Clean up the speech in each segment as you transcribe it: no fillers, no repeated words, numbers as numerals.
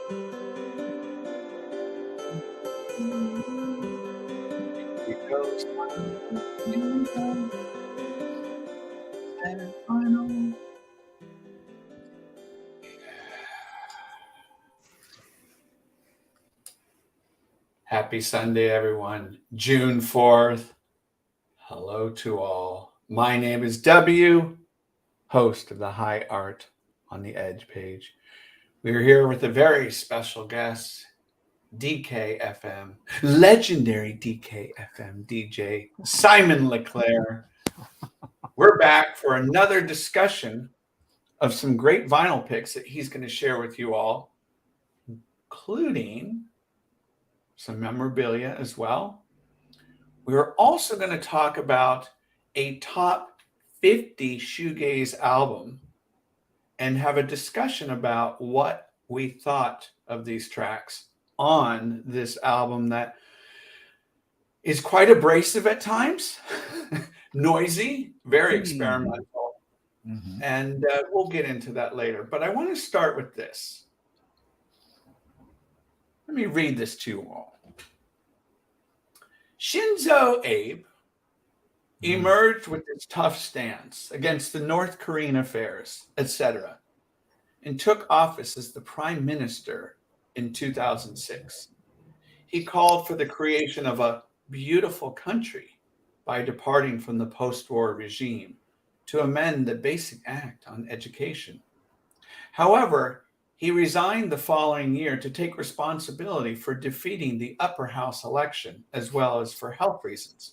Happy Sunday, everyone. June 4th. Hello to all. My name is W, host of the High Art on the Edge page. We're here with a very special guest, DKFM, legendary DKFM DJ, Simon Leclerc. We're back for another discussion of some great vinyl picks that he's going to share with you all, including some memorabilia as well. We're also going to talk about a top 50 shoegaze album and have a discussion about what we thought of these tracks on this album that is quite abrasive at times, noisy, very experimental. Mm-hmm. And we'll get into that later. But I want to start with this. Let me read this to you all. Shinzo Abe emerged with his tough stance against the North Korean affairs, etc., and took office as the prime minister in 2006. He called for the creation of a beautiful country by departing from the post-war regime to amend the Basic Act on Education. However, he resigned the following year to take responsibility for defeating the upper house election, as well as for health reasons.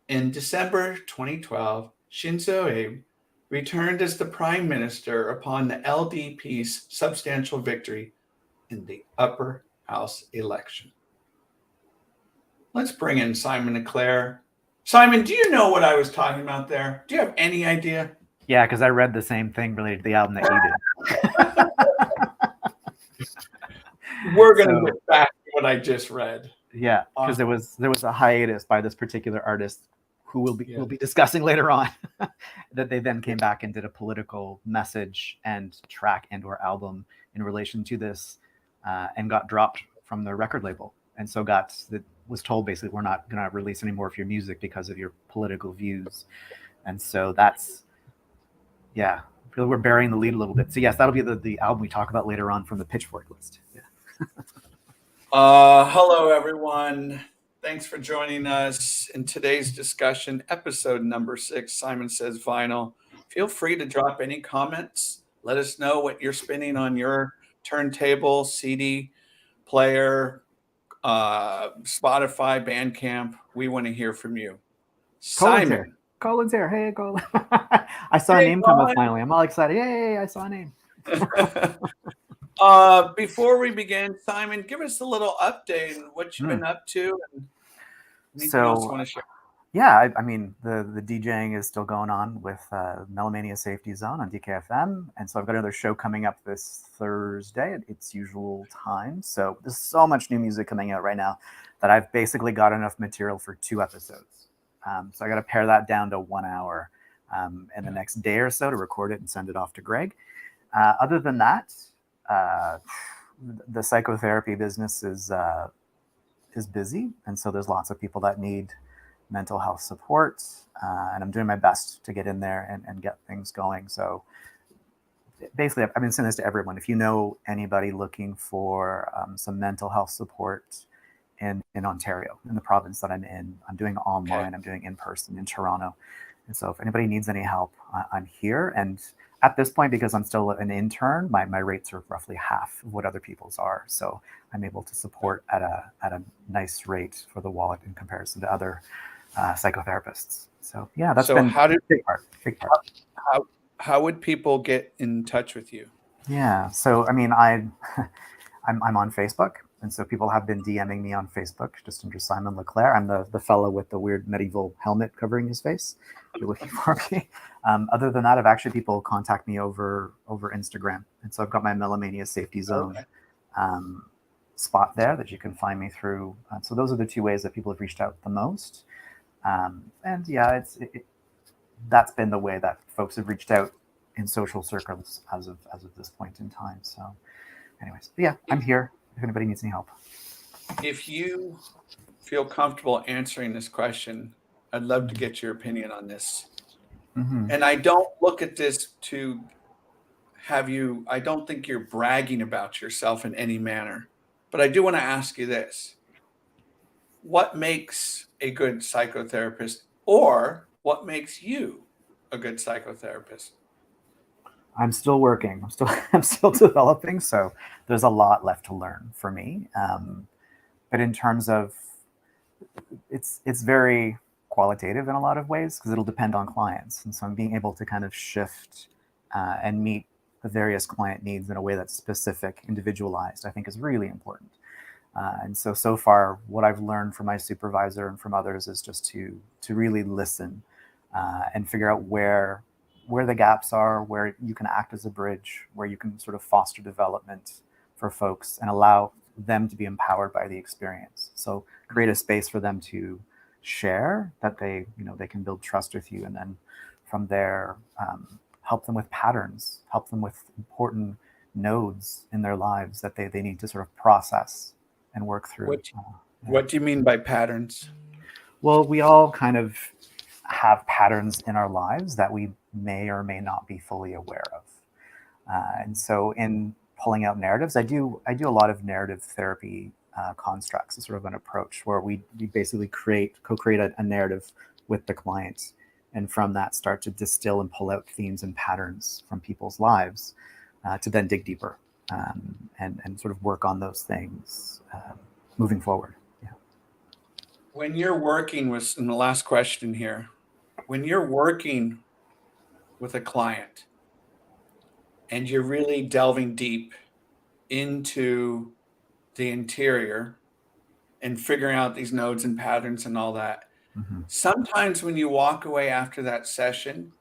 In December 2012, Shinzo Abe returned as the prime minister upon the LDP's substantial victory in the upper house election. Let's bring in Simon Leclerc. Simon, do you know what I was talking about there? Do you have any idea? Yeah, because I read the same thing related to the album that you did. We're going to get back to what I just read. Yeah, because there was a hiatus by this particular artist who we'll be discussing later on, that they then came back and did a political message and track and/or album in relation to this, and got dropped from the record label, and so was told basically, we're not going to release any more of your music because of your political views, and so that's, yeah, we're burying the lead a little bit. So yes, that'll be the album we talk about later on from the Pitchfork list. Yeah. Hello, everyone. Thanks for joining us in today's discussion, episode number 6, Simon Says Vinyl. Feel free to drop any comments. Let us know what you're spinning on your turntable, CD player, Spotify, Bandcamp. We want to hear from you. Simon. Colin's here. Hey, Colin. I saw a name come up finally. I'm all excited. Yay, I saw a name. Before we begin, Simon, give us a little update on what you've been up to and anything else you want to share. Yeah, I mean, the DJing is still going on with Melomania Safety Zone on DKFM. And so I've got another show coming up this Thursday at its usual time. So there's so much new music coming out right now that I've basically got enough material for 2 episodes. So I got to pare that down to 1 hour in the next day or so to record it and send it off to Greg. Other than that, the psychotherapy business is busy. And so there's lots of people that need mental health support, and I'm doing my best to get in there and get things going. So basically, I've been saying this to everyone. If you know anybody looking for some mental health support in Ontario, in the province that I'm in, I'm doing online, okay. I'm doing in person in Toronto. And so if anybody needs any help, I'm here. And at this point, because I'm still an intern, my rates are roughly half of what other people's are. So I'm able to support at a nice rate for the wallet in comparison to other psychotherapists. So yeah, that's been a big part. How would people get in touch with you? Yeah, so I mean, I'm on Facebook, and so people have been DMing me on Facebook just under Simon Leclerc. I'm the fellow with the weird medieval helmet covering his face. If you're looking for me. Other than that, I've actually people contact me over Instagram, and so I've got my Melomania Safety Zone spot there that you can find me through. So those are the 2 ways that people have reached out the most. And yeah, that's been the way that folks have reached out in social circles as of this point in time. So anyways, but yeah, I'm here if anybody needs any help. If you feel comfortable answering this question, I'd love to get your opinion on this. Mm-hmm. And I don't look at this to have you, I don't think you're bragging about yourself in any manner, but I do want to ask you this. What makes a good psychotherapist, or what makes you a good psychotherapist? I'm still working. I'm still developing. So there's a lot left to learn for me. But in terms of, it's very qualitative in a lot of ways because it'll depend on clients. And so I'm being able to kind of shift and meet the various client needs in a way that's specific, individualized, I think is really important. And so far, what I've learned from my supervisor and from others is just to really listen and figure out where the gaps are, where you can act as a bridge, where you can sort of foster development for folks and allow them to be empowered by the experience. So create a space for them to share that they can build trust with you, and then from there help them with patterns, help them with important nodes in their lives that they need to sort of process and work through. What do you mean by patterns? Well, we all kind of have patterns in our lives that we may or may not be fully aware of. And so in pulling out narratives, I do a lot of narrative therapy constructs. It's sort of an approach where we basically co-create a narrative with the client, and from that start to distill and pull out themes and patterns from people's lives to then dig deeper and sort of work on those things moving forward. Yeah. When you're working with, and the last question here, when you're working with a client and you're really delving deep into the interior and figuring out these nodes and patterns and all that, Mm-hmm. sometimes when you walk away after that session,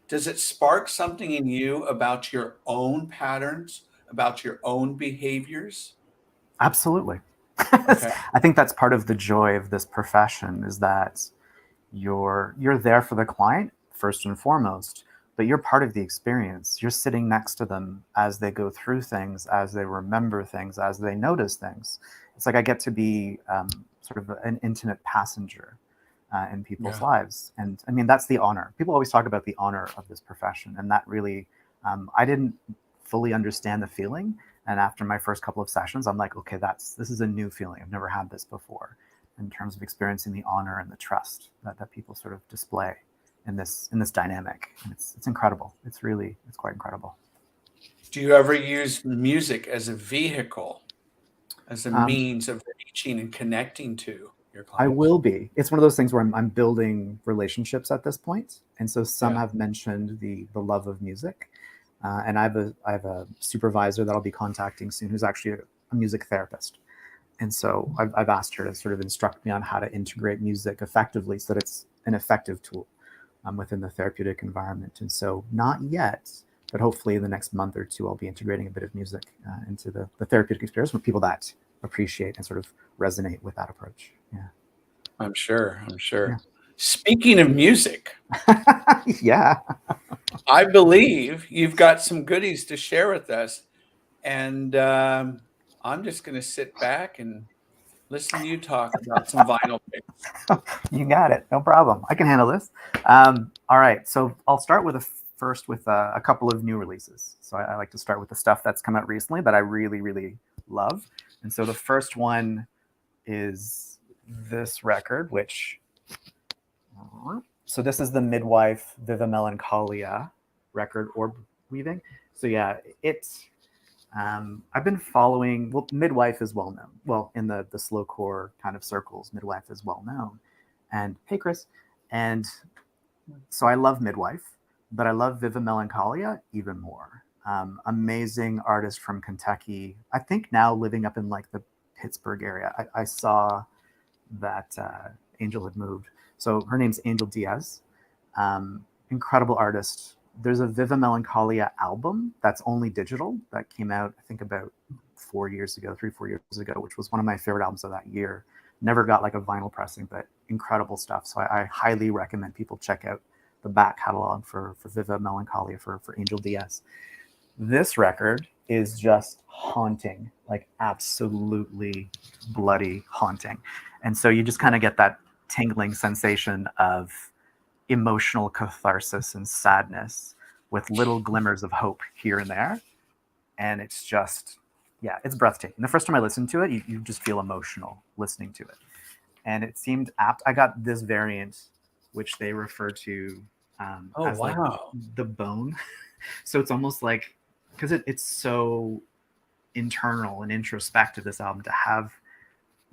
does it spark something in you about your own patterns, about your own behaviors? Absolutely. Okay. I think that's part of the joy of this profession, is that you're there for the client first and foremost, but you're part of the experience. You're sitting next to them as they go through things, as they remember things, as they notice things. It's like I get to be sort of an intimate passenger in people's lives. And I mean, that's the honor. People always talk about the honor of this profession. And that really, I didn't fully understand the feeling. And after my first couple of sessions, I'm like, okay, this is a new feeling. I've never had this before, in terms of experiencing the honor and the trust that people sort of display in this dynamic. And it's incredible. It's quite incredible. Do you ever use music as a vehicle, as a means of reaching and connecting to your clients? I will be. It's one of those things where I'm building relationships at this point. And so some have mentioned the love of music. And I have a supervisor that I'll be contacting soon who's actually a music therapist. And so I've asked her to sort of instruct me on how to integrate music effectively so that it's an effective tool within the therapeutic environment. And so not yet, but hopefully in the next month or two, I'll be integrating a bit of music into the therapeutic experience with people that appreciate and sort of resonate with that approach. Yeah. I'm sure. Yeah. Speaking of music, yeah, I believe you've got some goodies to share with us. And I'm just going to sit back and listen to you talk about some vinyl picks. You got it. No problem. I can handle this. All right. So I'll start with a couple of new releases. So I like to start with the stuff that's come out recently that I really, really love. And so the first one is this record, so this is the Midwife Viva Melancholia record, Orb Weaving. So yeah, I've been following, Midwife is well known. Well, in the slowcore kind of circles, Midwife is well known. And hey, Chris. And so I love Midwife, but I love Viva Melancholia even more. Amazing artist from Kentucky. I think now living up in like the Pittsburgh area. I saw that Angel had moved. So her name's Angel Diaz. Incredible artist. There's a Viva Melancholia album that's only digital that came out, I think, about 4 years ago, 3-4 years ago, which was one of my favorite albums of that year. Never got like a vinyl pressing, but incredible stuff. So I highly recommend people check out the back catalog for Viva Melancholia for Angel Diaz. This record is just haunting, like absolutely bloody haunting. And so you just kind of get that tingling sensation of emotional catharsis and sadness with little glimmers of hope here and there. And it's just, yeah, it's breathtaking. The first time I listened to it, you just feel emotional listening to it. And it seemed apt. I got this variant, which they refer to as like the bone. So it's almost like, because it's so internal and introspective, this album, to have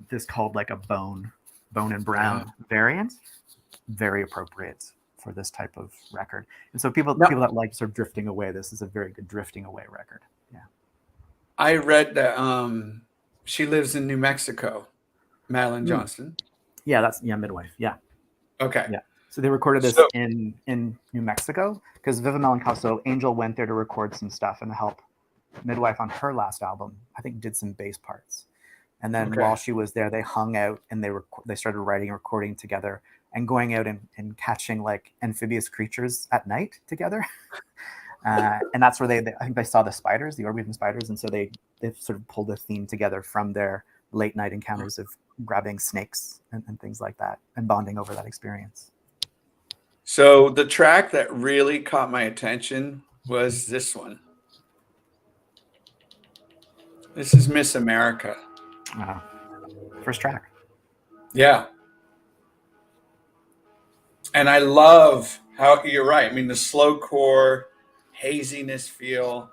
this called like a bone and brown variant, very appropriate for this type of record. And so people that like sort of drifting away, this is a very good drifting away record. Yeah. I read that she lives in New Mexico, Madeline Johnston. Yeah, that's Midwife. Yeah. Okay. Yeah. So they recorded this in New Mexico because Viva Melancholia. So Angel went there to record some stuff and help Midwife on her last album. I think did some bass parts. And then while she was there, they hung out and they started writing and recording together and going out and catching like amphibious creatures at night together. And that's where I think they saw the spiders, the orb-weaving spiders. And so they sort of pulled a theme together from their late night encounters of grabbing snakes and things like that and bonding over that experience. So the track that really caught my attention was this one. This is Miss America. First track. Yeah. And I love how, you're right. I mean, the slow core, haziness feel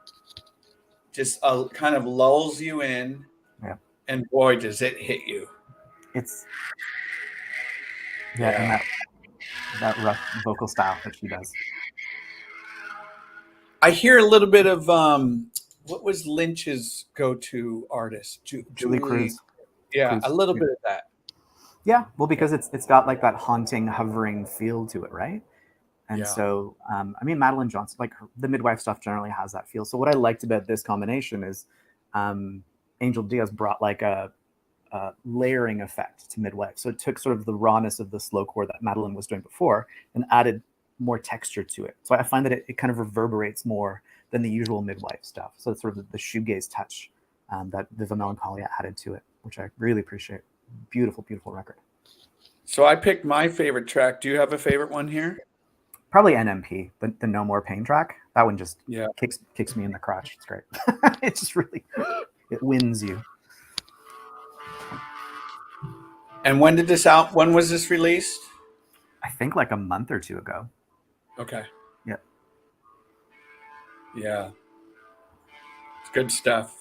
just kind of lulls you in. Yeah. And boy, does it hit you. It's, and that rough vocal style that she does. I hear a little bit of, what was Lynch's go-to artist? Julie Cruz. Yeah, a little bit of that. Yeah, well, because it's got like that haunting, hovering feel to it, right? And so, I mean, Madeline Johnston, like the Midwife stuff generally has that feel. So what I liked about this combination is Angel Diaz brought like a layering effect to Midwife. So it took sort of the rawness of the slowcore that Madeline was doing before and added more texture to it. So I find that it kind of reverberates more than the usual Midwife stuff. So it's sort of the shoegaze touch that Viva Melancholia added to it, which I really appreciate. Beautiful, beautiful record. So I picked my favorite track. Do you have a favorite one here? Probably NMP, the No More Pain track. That one just kicks me in the crotch. It's great. It just really, it wins you. And when did this out? When was this released? I think like a month or two ago. Okay. Yeah. Yeah. It's good stuff.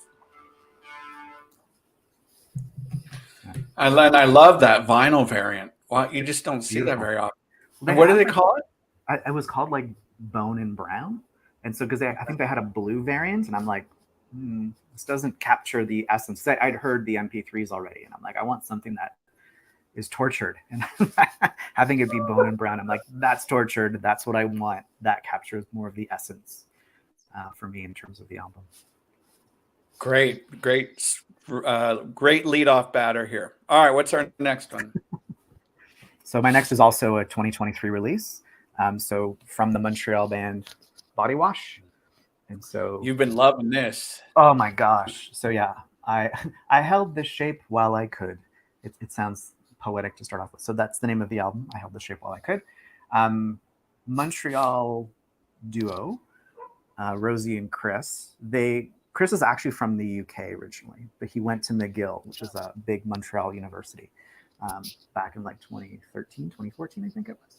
I love that vinyl variant. Well, you just don't see that very often. What do they call it? It was called like Bone and Brown. And so, because I think they had a blue variant, and I'm like, this doesn't capture the essence. I'd heard the MP3s already, and I'm like, I want something that is tortured. And having it be Bone and Brown, I'm like, that's tortured. That's what I want. That captures more of the essence for me in terms of the album. Great lead off batter here. All right, what's our next one? So my next is also a 2023 release. So from the Montreal band Body Wash. And so you've been loving this. Oh my gosh. So yeah, I held this shape while I could. It sounds poetic to start off with. So that's the name of the album. I held the shape while I could. Montreal duo, Rosie and Chris. Chris is actually from the UK originally, but he went to McGill, which is a big Montreal university, back in like 2013, 2014, I think it was.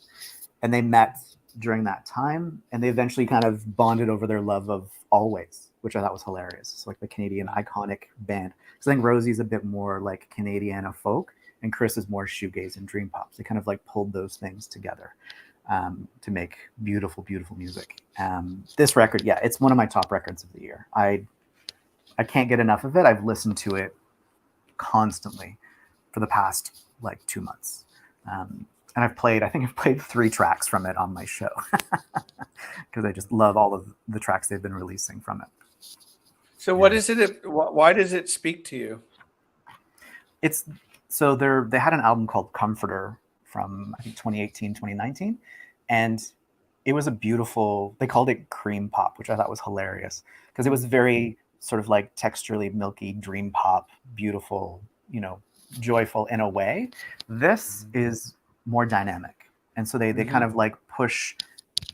And they met during that time, and they eventually kind of bonded over their love of Always, which I thought was hilarious. It's like the Canadian iconic band. So I think Rosie's a bit more like Canadiana folk, and Chris is more shoegaze and dream pop. So they kind of like pulled those things together to make beautiful, beautiful music. This record, yeah, it's one of my top records of the year. I can't get enough of it. I've listened to it constantly for the past like 2 months. And I think I've played 3 tracks from it on my show because I just love all of the tracks they've been releasing from it. So what is it? Why does it speak to you? They had an album called Comforter from I think 2018, 2019. And it was a beautiful, they called it cream pop, which I thought was hilarious because it was very sort of like texturally milky dream pop, beautiful, joyful in a way. This is more dynamic. And so they kind of like push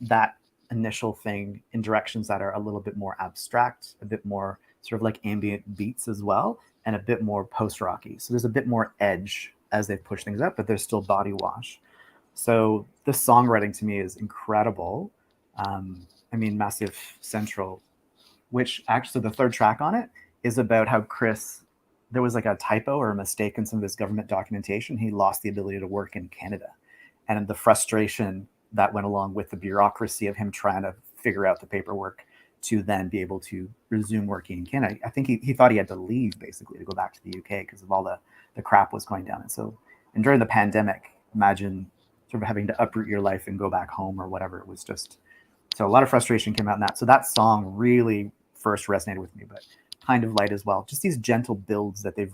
that initial thing in directions that are a little bit more abstract, a bit more sort of like ambient beats as well, and a bit more post-rocky. So there's a bit more edge as they push things up, but there's still body wash. So the songwriting to me is incredible. Massive Central, which actually the third track on it is about how Chris, there was like a typo or a mistake in some of his government documentation. He lost the ability to work in Canada. And the frustration that went along with the bureaucracy of him trying to figure out the paperwork to then be able to resume working in Canada. I think he thought he had to leave basically to go back to the UK because of all the crap was going down. And during the pandemic, imagine sort of having to uproot your life and go back home or whatever. It was just, so a lot of frustration came out in that. So that song really first resonated with me, but Kind of Light as well. Just these gentle builds that they've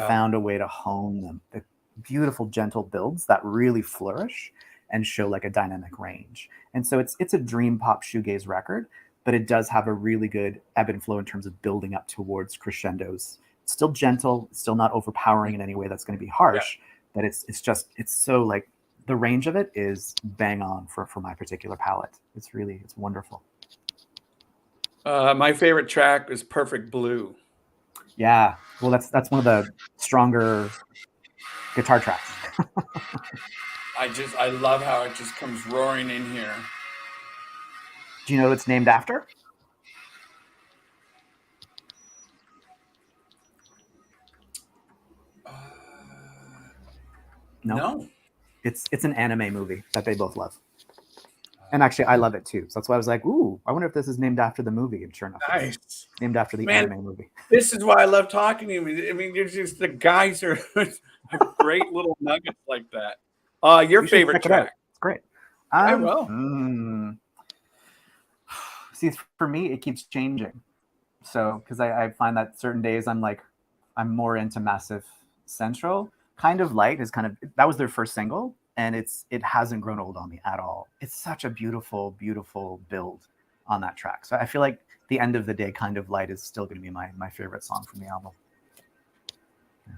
found a way to hone them. The beautiful, gentle builds that really flourish and show like a dynamic range. And so it's a dream pop shoegaze record, but it does have a really good ebb and flow in terms of building up towards crescendos. It's still gentle, still not overpowering in any way that's going to be harsh, but it's so like the range of it is bang on for my particular palette. It's wonderful. My favorite track is Perfect Blue. Yeah, well, that's one of the stronger guitar tracks. I love how it just comes roaring in here. Do you know what it's named after? No. It's an anime movie that they both love. And actually, I love it too. So that's why I was like, ooh, I wonder if this is named after the movie. And sure enough, it's named after the anime movie. This is why I love talking to you. I mean, you're just, the guys are great little nuggets like that. Your favorite track? It's great. I will. See, for me, it keeps changing. So, because I find that certain days I'm more into Massive Central. Kind of Light is that was their first single. And it hasn't grown old on me at all. It's such a beautiful, beautiful build on that track. So I feel like the end of the day, Kind of Light is still going to be my favorite song from the album. Yeah.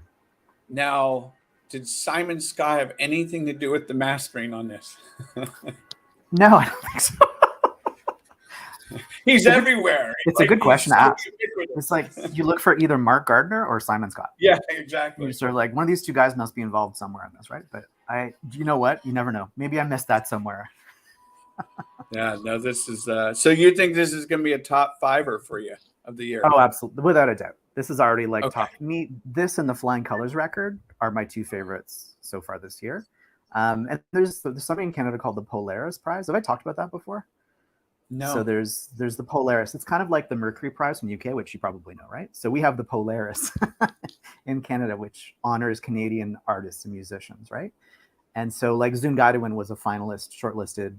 Now, did Simon Sky have anything to do with the mastering on this? No, I don't think so. He's everywhere. It's a good question to ask. It's like you look for either Mark Gardner or Simon Scott. Yeah, exactly. You're sort of like, one of these two guys must be involved somewhere in this, right? But you know what? You never know. Maybe I missed that somewhere. Yeah, no, this is so you think this is going to be a top fiver for you of the year? Oh, absolutely. Without a doubt. This is already top. This and the Flying Colors record are my two favorites so far this year. And there's something in Canada called the Polaris Prize. Have I talked about that before? No. So there's the Polaris. It's kind of like the Mercury Prize from the UK, which you probably know, right? So we have the Polaris in Canada, which honors Canadian artists and musicians, right? And so like Zoom Gaidawin was a finalist, shortlisted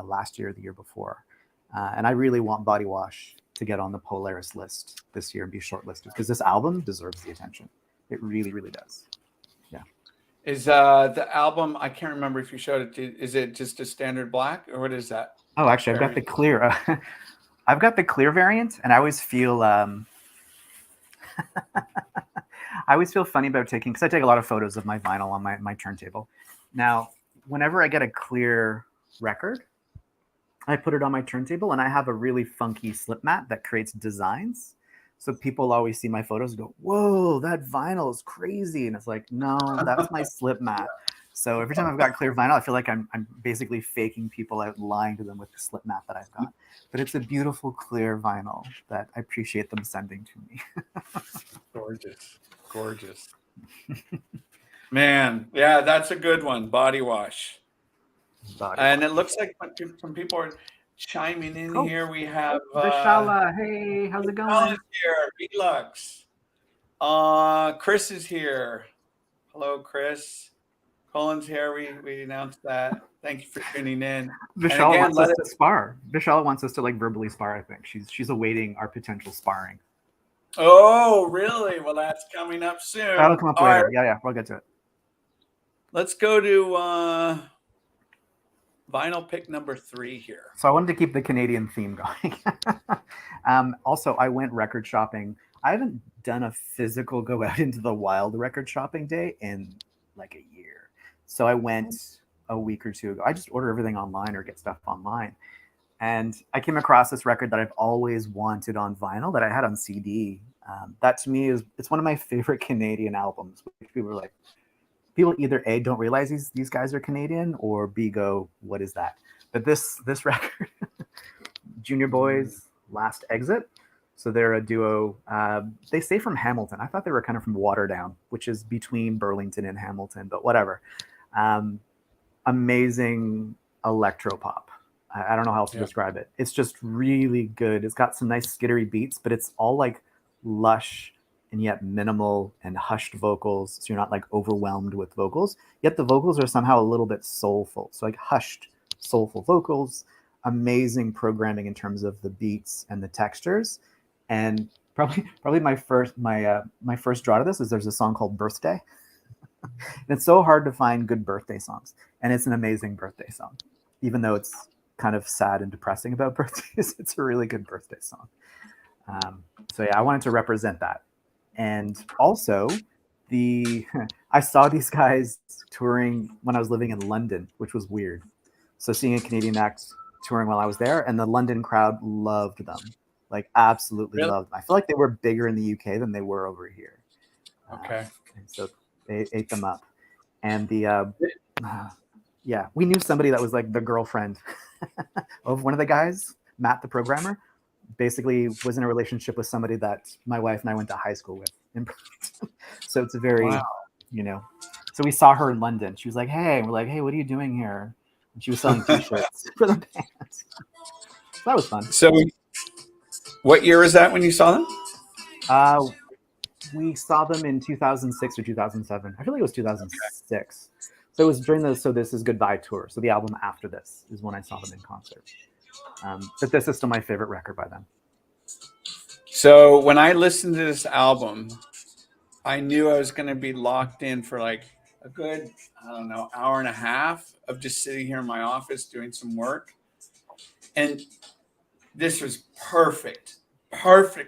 last year, the year before. And I really want Body Wash to get on the Polaris list this year and be shortlisted because this album deserves the attention. It really, really does. Yeah. Is the album, I can't remember if you showed it, is it just a standard black or what is that? Oh, actually, I've got the clear. I've got the clear variant, and I always feel I always feel funny about taking, because I take a lot of photos of my vinyl on my turntable. Now, whenever I get a clear record, I put it on my turntable, and I have a really funky slip mat that creates designs. So people always see my photos and go, "Whoa, that vinyl is crazy!" And it's like, no, that's my slip mat. So every time I've got clear vinyl, I feel like I'm basically faking people out, lying to them with the slip mat that I've got. But it's a beautiful clear vinyl that I appreciate them sending to me. Gorgeous. Man, yeah, that's a good one. Body Wash. And it looks like some people are chiming in here. We have Vishala. Hey, how's it going? Here, Velux. Chris is here. Hello, Chris. Colin's here. We announced that. Thank you for tuning in. Vishala wants us to spar. Vishala wants us to verbally spar, I think. She's awaiting our potential sparring. Oh, really? Well, that's coming up soon. That'll come up later. Right. Yeah, we'll get to it. Let's go to vinyl pick number 3 here. So I wanted to keep the Canadian theme going. Also, I went record shopping. I haven't done a physical go out into the wild record shopping day in like a year. So I went a week or two ago. I just order everything online or get stuff online. And I came across this record that I've always wanted on vinyl that I had on CD. That to me it's one of my favorite Canadian albums. People are like, people either A, don't realize these guys are Canadian, or B, go, what is that? But this record, Junior Boys, Last Exit. So they're a duo. They say from Hamilton. I thought they were kind of from Waterdown, which is between Burlington and Hamilton, but whatever. Amazing electropop. I don't know how else to describe it. It's just really good. It's got some nice skittery beats, but it's all like lush and yet minimal and hushed vocals. So you're not like overwhelmed with vocals, yet the vocals are somehow a little bit soulful. So like hushed, soulful vocals, amazing programming in terms of the beats and the textures. And probably my first draw to this is there's a song called Birthday. And it's so hard to find good birthday songs. And it's an amazing birthday song. Even though it's kind of sad and depressing about birthdays, it's a really good birthday song. So yeah, I wanted to represent that. And also I saw these guys touring when I was living in London, which was weird. So seeing a Canadian act touring while I was there, and the London crowd loved them, like absolutely loved them. I feel like they were bigger in the UK than they were over here. Okay. And so they ate them up. And we knew somebody that was like the girlfriend of one of the guys, Matt, the programmer. Basically was in a relationship with somebody that my wife and I went to high school with. So it's a very, so we saw her in London. She was like, hey, and we're like, hey, what are you doing here? And she was selling t-shirts for the band. So that was fun. So what year is that when you saw them? We saw them in 2006 or 2007. I feel like it was 2006. So it was during the So This Is Goodbye tour. So the album after this is when I saw them in concert. But this is still my favorite record by them. So when I listened to this album, I knew I was going to be locked in for like a good, hour and a half of just sitting here in my office doing some work. And this was perfect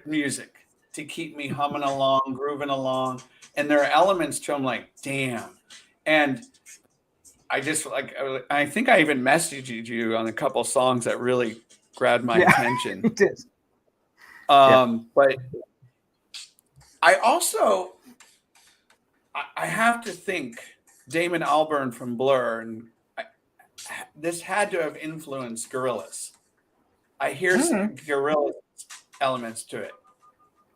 music to keep me humming along, grooving along. And there are elements to them like, damn. And I just I think I even messaged you on a couple songs that really grabbed my attention. You did. But I also, I have to think Damon Albarn from Blur, and this had to have influenced Gorillaz. I hear some Gorillaz elements to it.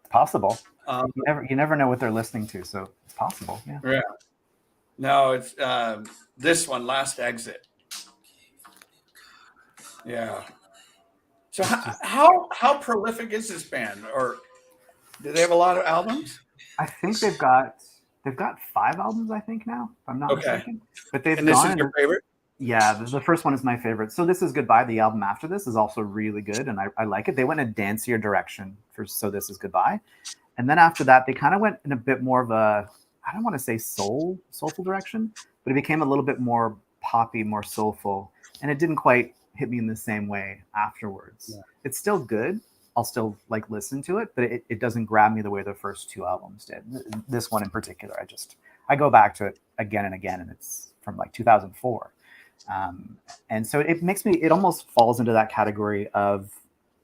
Possible. You never know what they're listening to, so it's possible. Yeah. No, it's this one, Last Exit. Yeah. So how prolific is this band? Or do they have a lot of albums? I think they've got 5 albums, I think now, if I'm not mistaken. But they've this is your favorite? Yeah, the first one is my favorite. So This Is Goodbye, the album after this, is also really good, and I like it. They went in a dancier direction for So This Is Goodbye. And then after that, they kind of went in a bit more of a, I don't want to say soulful direction, but it became a little bit more poppy, more soulful. And it didn't quite hit me in the same way afterwards. Yeah. It's still good. I'll still like listen to it, but it doesn't grab me the way the first 2 albums did. This one in particular, I go back to it again and again, and it's from like 2004. And so it almost falls into that category of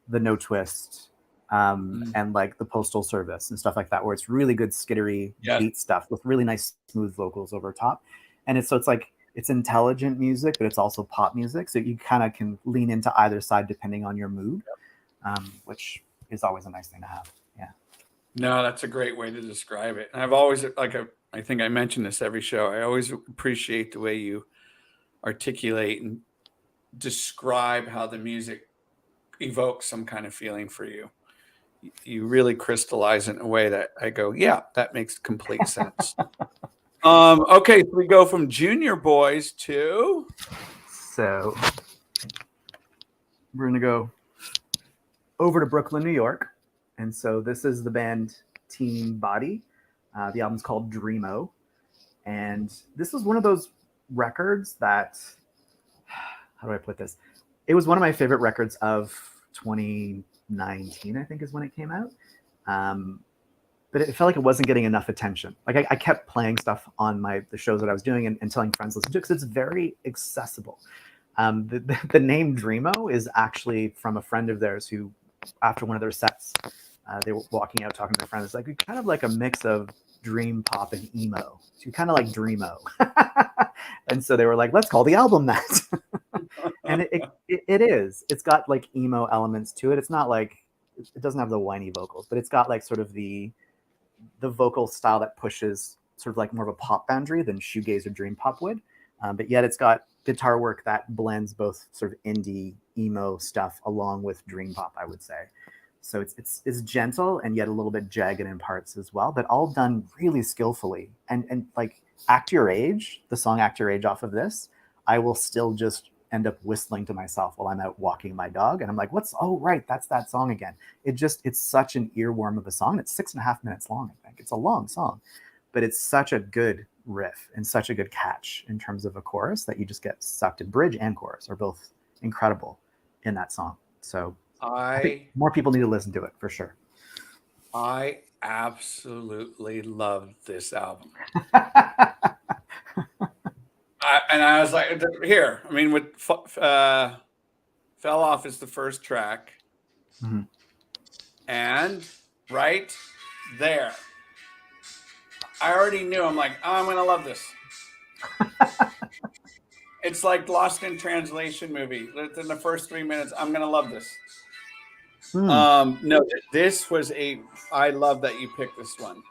the No Twist, and like the Postal Service and stuff like that, where it's really good skittery beat stuff with really nice smooth vocals over top. And it's intelligent music, but it's also pop music. So you kind of can lean into either side depending on your mood, which is always a nice thing to have. Yeah. No, that's a great way to describe it. And I've always, I think I mention this every show, I always appreciate the way you articulate and describe how the music evokes some kind of feeling for you. You really crystallize it in a way that I go, yeah, that makes complete sense. Okay, so we go from Junior Boys to... So we're going to go over to Brooklyn, New York. And so this is the band Teen Body. The album's called Dreamo. And this was one of those records that, how do I put this? It was one of my favorite records of 2019, I think is when it came out. But it felt like it wasn't getting enough attention. Like I kept playing stuff on the shows that I was doing and telling friends to listen to it because it's very accessible. The name Dreamo is actually from a friend of theirs who, after one of their sets, they were walking out talking to their friends. It's like kind of like a mix of dream pop and emo. So you kind of like Dreamo. And so they were like, let's call the album that. And it is. It's got like emo elements to it. It's not like, it doesn't have the whiny vocals, but it's got like sort of the vocal style that pushes sort of like more of a pop boundary than shoegaze or dream pop would. But yet it's got guitar work that blends both sort of indie emo stuff along with dream pop, I would say. So it's gentle and yet a little bit jagged in parts as well, but all done really skillfully. And like Act Your Age, the song Act Your Age off of this, I will still just end up whistling to myself while I'm out walking my dog. And I'm like, right, that's that song again. It's such an earworm of a song. It's 6.5 minutes long, I think. It's a long song, but it's such a good riff and such a good catch in terms of a chorus that you just get sucked in. Bridge and chorus are both incredible in that song. So I think more people need to listen to it for sure. I absolutely love this album. And I was like, here, I mean, with Fell Off is the first track. Mm-hmm. And right there, I already knew. I'm like, oh, I'm going to love this. It's like Lost in Translation movie. Within the first 3 minutes, I'm going to love this. No, this was I love that you picked this one.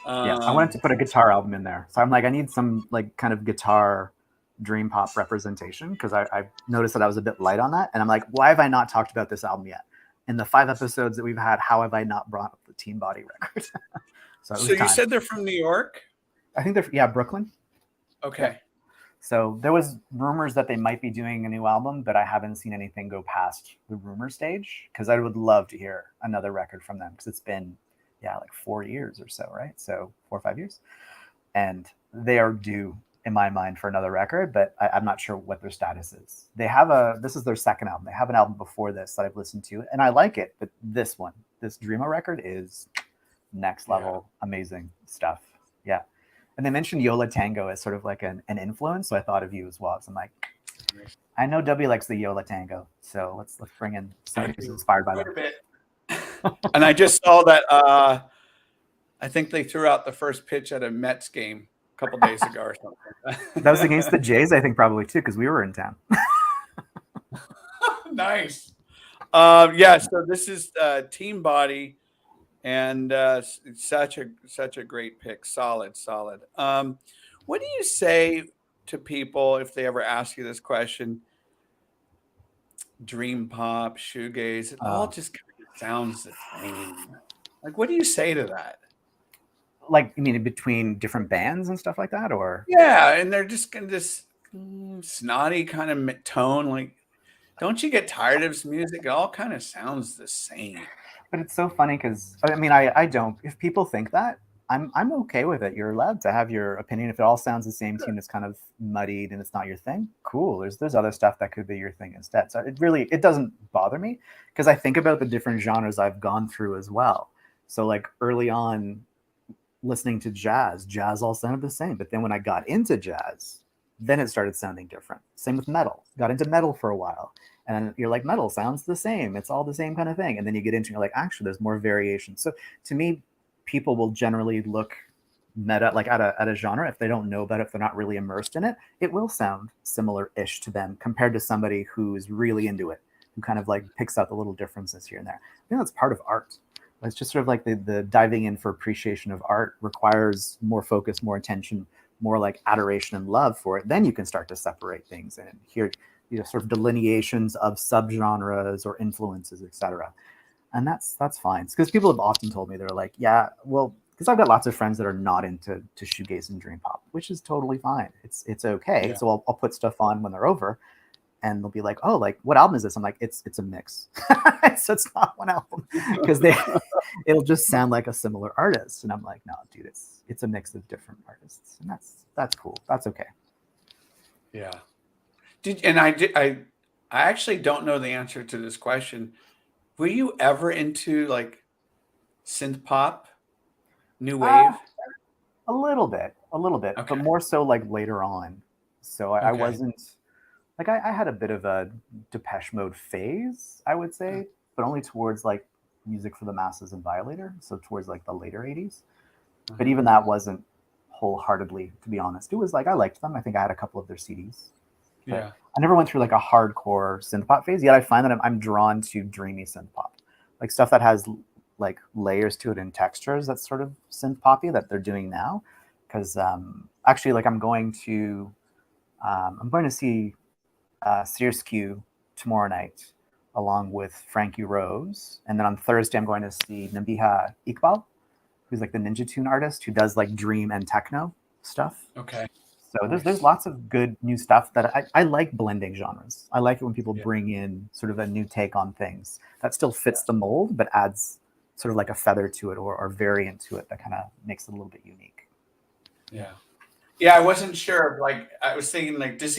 Yeah, I wanted to put a guitar album in there. So I'm like, I need some like kind of guitar dream pop representation because I noticed that I was a bit light on that. And I'm like, why have I not talked about this album yet? In the 5 episodes that we've had, how have I not brought up the Teen Body record? So you said they're from New York? I think they're, Brooklyn. Okay. Yeah. So there was rumors that they might be doing a new album, but I haven't seen anything go past the rumor stage because I would love to hear another record from them because it's been, like 4 years or so, right? So 4 or 5 years. And they are due, in my mind, for another record, but I'm not sure what their status is. This is their second album. They have an album before this that I've listened to, and I like it, but this Dreamo record is next level, amazing stuff. Yeah. And they mentioned Yola Tango as sort of like an influence, so I thought of you as well. So I'm like, I know W likes the Yola Tango, so let's bring in somebody who's inspired by that. And I just saw that I think they threw out the first pitch at a Mets game a couple days ago or something. That was against the Jays, I think, probably too, because we were in town. Nice. So this is Teen Body, and such a great pick. Solid. What do you say to people if they ever ask you this question? Dream pop, shoegaze, it all just kind of sounds the same. Like, what do you say to that? Like, you mean between different bands and stuff like that, or? Yeah, and they're just going this snotty kind of tone. Like, don't you get tired of this music? It all kind of sounds the same. But it's so funny because I don't. If people think that, I'm okay with it. You're allowed to have your opinion. If it all sounds the same to you and it's kind of muddied and it's not your thing, cool. There's other stuff that could be your thing instead. So it doesn't bother me because I think about the different genres I've gone through as well. So like early on, listening to jazz all sounded the same. But then when I got into jazz, then it started sounding different. Same with metal. Got into metal for a while. And you're like, metal sounds the same. It's all the same kind of thing. And then you get into, you're like, actually, there's more variation. So to me, people will generally look meta, like at a genre. If they don't know about it, if they're not really immersed in it, it will sound similar-ish to them compared to somebody who is really into it, who kind of like picks out the little differences here and there. I think that's part of art. It's just sort of like the diving in for appreciation of art requires more focus, more attention, more like adoration and love for it. Then you can start to separate things and hear, sort of delineations of subgenres or influences, etc. And that's fine. Because people have often told me, they're like, yeah, well, because I've got lots of friends that are not into shoegaze and dream pop, which is totally fine. It's okay. Yeah. So I'll put stuff on when they're over. and they'll be like, "Oh, like what album is this?" I'm like, "It's a mix." So it's not one album because it'll just sound like a similar artist, and I'm like, "No, dude, it's a mix of different artists, and that's cool. That's okay." Yeah. I actually don't know the answer to this question. Were you ever into like synth pop, new Uh, wave? a little bit, but Okay. more so like later on. So I Okay. wasn't like I had a bit of a Depeche Mode phase, I would Uh, say, but only towards like Music for the Masses and Violator, so towards like the later '80s. But uh-huh. even that wasn't wholeheartedly, to be honest. It was like I liked them. I think I had a couple of their CDs, but Yeah. I never went through like a hardcore synth pop phase. Yet I find that I'm drawn to dreamy synth pop, like stuff that has like layers to it and textures. That's sort of synth poppy that they're doing now. Because actually, like I'm going to see Searskew tomorrow night, along with Frankie Rose, and then on Thursday I'm going to see Nabiha Iqbal, who's like the Ninja Tune artist who does like dream and techno stuff. Okay. So there's Nice. lots of good new stuff that I like blending genres. I like it when people Yeah. bring in sort of a new take on things that still fits Yeah. the mold but adds sort of like a feather to it or variant to it that kind of makes it a little bit unique. Yeah. Yeah. I wasn't sure. Like, I was thinking, like, did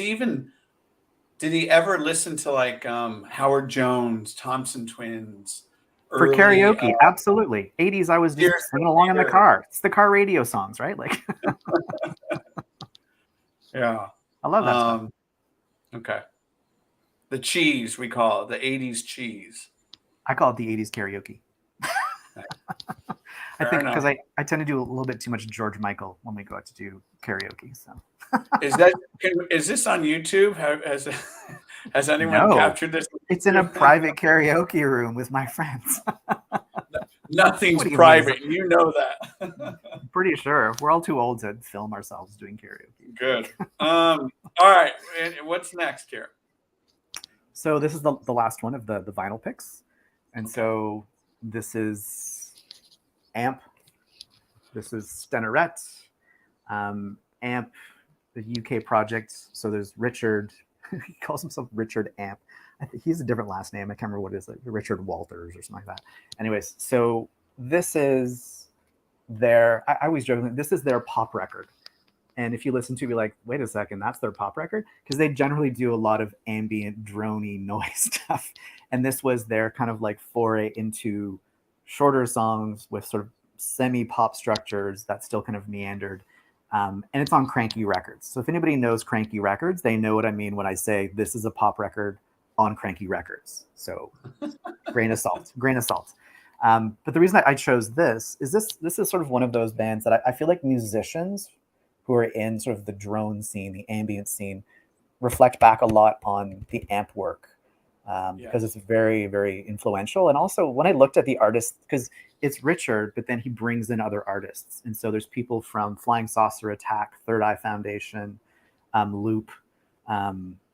he ever listen to like Howard Jones, Thompson Twins, For early karaoke, absolutely. 80s, I was just Tears for singing along in the Fears? car. It's the car radio songs, right? Like, Yeah. I love that stuff. Um, okay. The cheese, we call it the 80s cheese. I call it the 80s karaoke. I Fair think because enough. I tend to do a little bit too much George Michael when we go out to do karaoke. So Is this on YouTube? Has anyone no, captured this it's in a private karaoke room with my friends. Nothing's What do you mean? private. You know that. I'm pretty sure we're all too old to film ourselves doing karaoke. Good. All right. What's next here? So this is the last one of the vinyl picks, and Okay. so this is Amp. This is Stenorette. Amp, the UK project. So there's Richard. He calls himself Richard Amp. I think he's a different last name. I can't remember what it is, like Richard Walters or something like that. Anyways, so this is their. I always joke. This is their pop record. And if you listen to it, be like, wait a second, that's their pop record? Because they generally do a lot of ambient, droney noise stuff. And this was their kind of like foray into shorter songs with sort of semi-pop structures that still kind of meandered. And it's on Cranky Records. So if anybody knows Cranky Records, they know what I mean when I say this is a pop record on Cranky Records. So grain of salt, grain of salt. But the reason I chose this is is sort of one of those bands that I feel like musicians who are in sort of the drone scene, the ambient scene, reflect back a lot on the Amp work because it's very, very influential. And also, when I looked at the artists, because it's Richard, but then he brings in other artists, and so there's people from Flying Saucer Attack, Third Eye Foundation, Loop.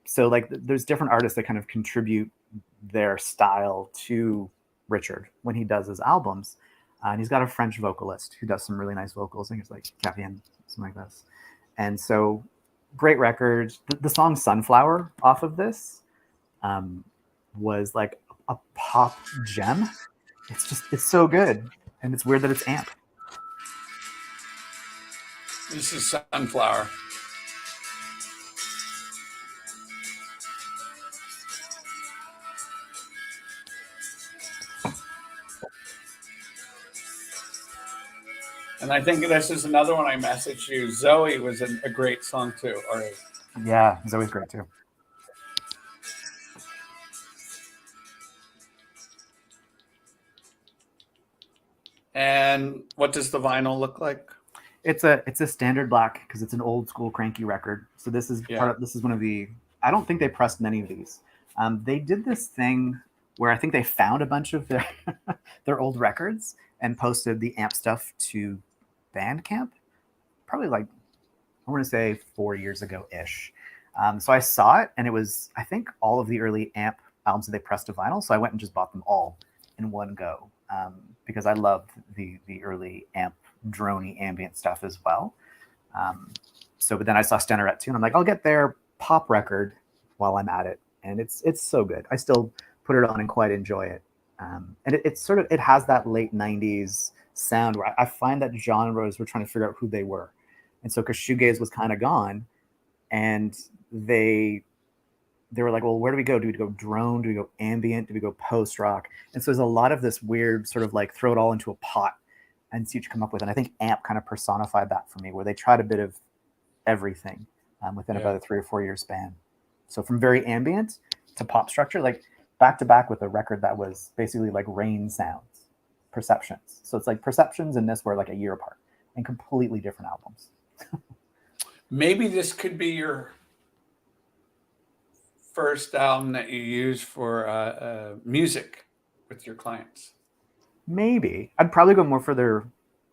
So like, there's different artists that kind of contribute their style to Richard when he does his albums. And he's got a French vocalist who does some really nice vocals. I think it's like Cavian, something like this. And so, great record. The song Sunflower off of this was like a pop gem. It's so good. And it's weird that it's Amp. This is Sunflower. And I think this is another one I messaged you. Zoe was a great song too. All right. Yeah, Zoe's great too. And what does the vinyl look like? It's a standard black because it's an old school Cranky record. So this is this is one of the. I don't think they pressed many of these. They did this thing where I think they found a bunch of their their old records and posted the Amp stuff to Bandcamp. Probably like I want to say 4 years ago ish. So I saw it and it was I think all of the early Amp albums that they pressed to vinyl. So I went and just bought them all in one go because I loved the early Amp droney ambient stuff as well. But then I saw Stenorette too, and I'm like, I'll get their pop record while I'm at it. and it's so good. I still put it on and quite enjoy it. And it has that late 90s sound where I find that genres were trying to figure out who they were. And so because shoegaze was kind of gone, and they were like, well, where do we go? Do we go drone? Do we go ambient? Do we go post rock? And so there's a lot of this weird sort of like throw it all into a pot and see what you come up with. And I think AMP kind of personified that for me, where they tried a bit of everything within about a 3 or 4 year span. So from very ambient to pop structure, like back to back with a record that was basically like rain sounds, Perceptions. So it's like Perceptions and this were like a year apart and completely different albums. Maybe this could be your first album that you use for music with your clients. Maybe. I'd probably go more for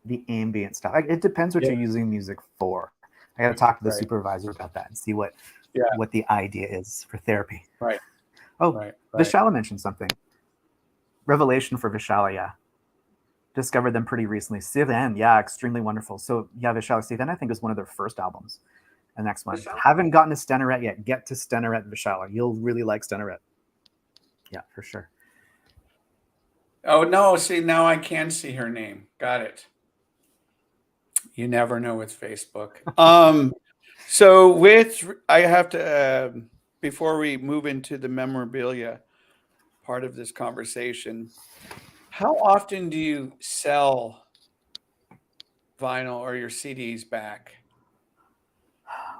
the ambient stuff. It depends what you're using music for. I got to talk to the supervisor about that and see what the idea is for therapy. Right. Oh, right. Vishala mentioned something. Revelation for Vishala, yeah. Discovered them pretty recently. Sivan, yeah, extremely wonderful. So yeah, Vishala, Sivan, I think is one of their first albums. The next one. Vishala? Haven't gotten to Steneret yet. Get to Steneret, Vishala. You'll really like Steneret. Yeah, for sure. Oh, no. See, now I can see her name. Got it. You never know with Facebook. So I have to, before we move into the memorabilia part of this conversation, how often do you sell vinyl or your CDs back?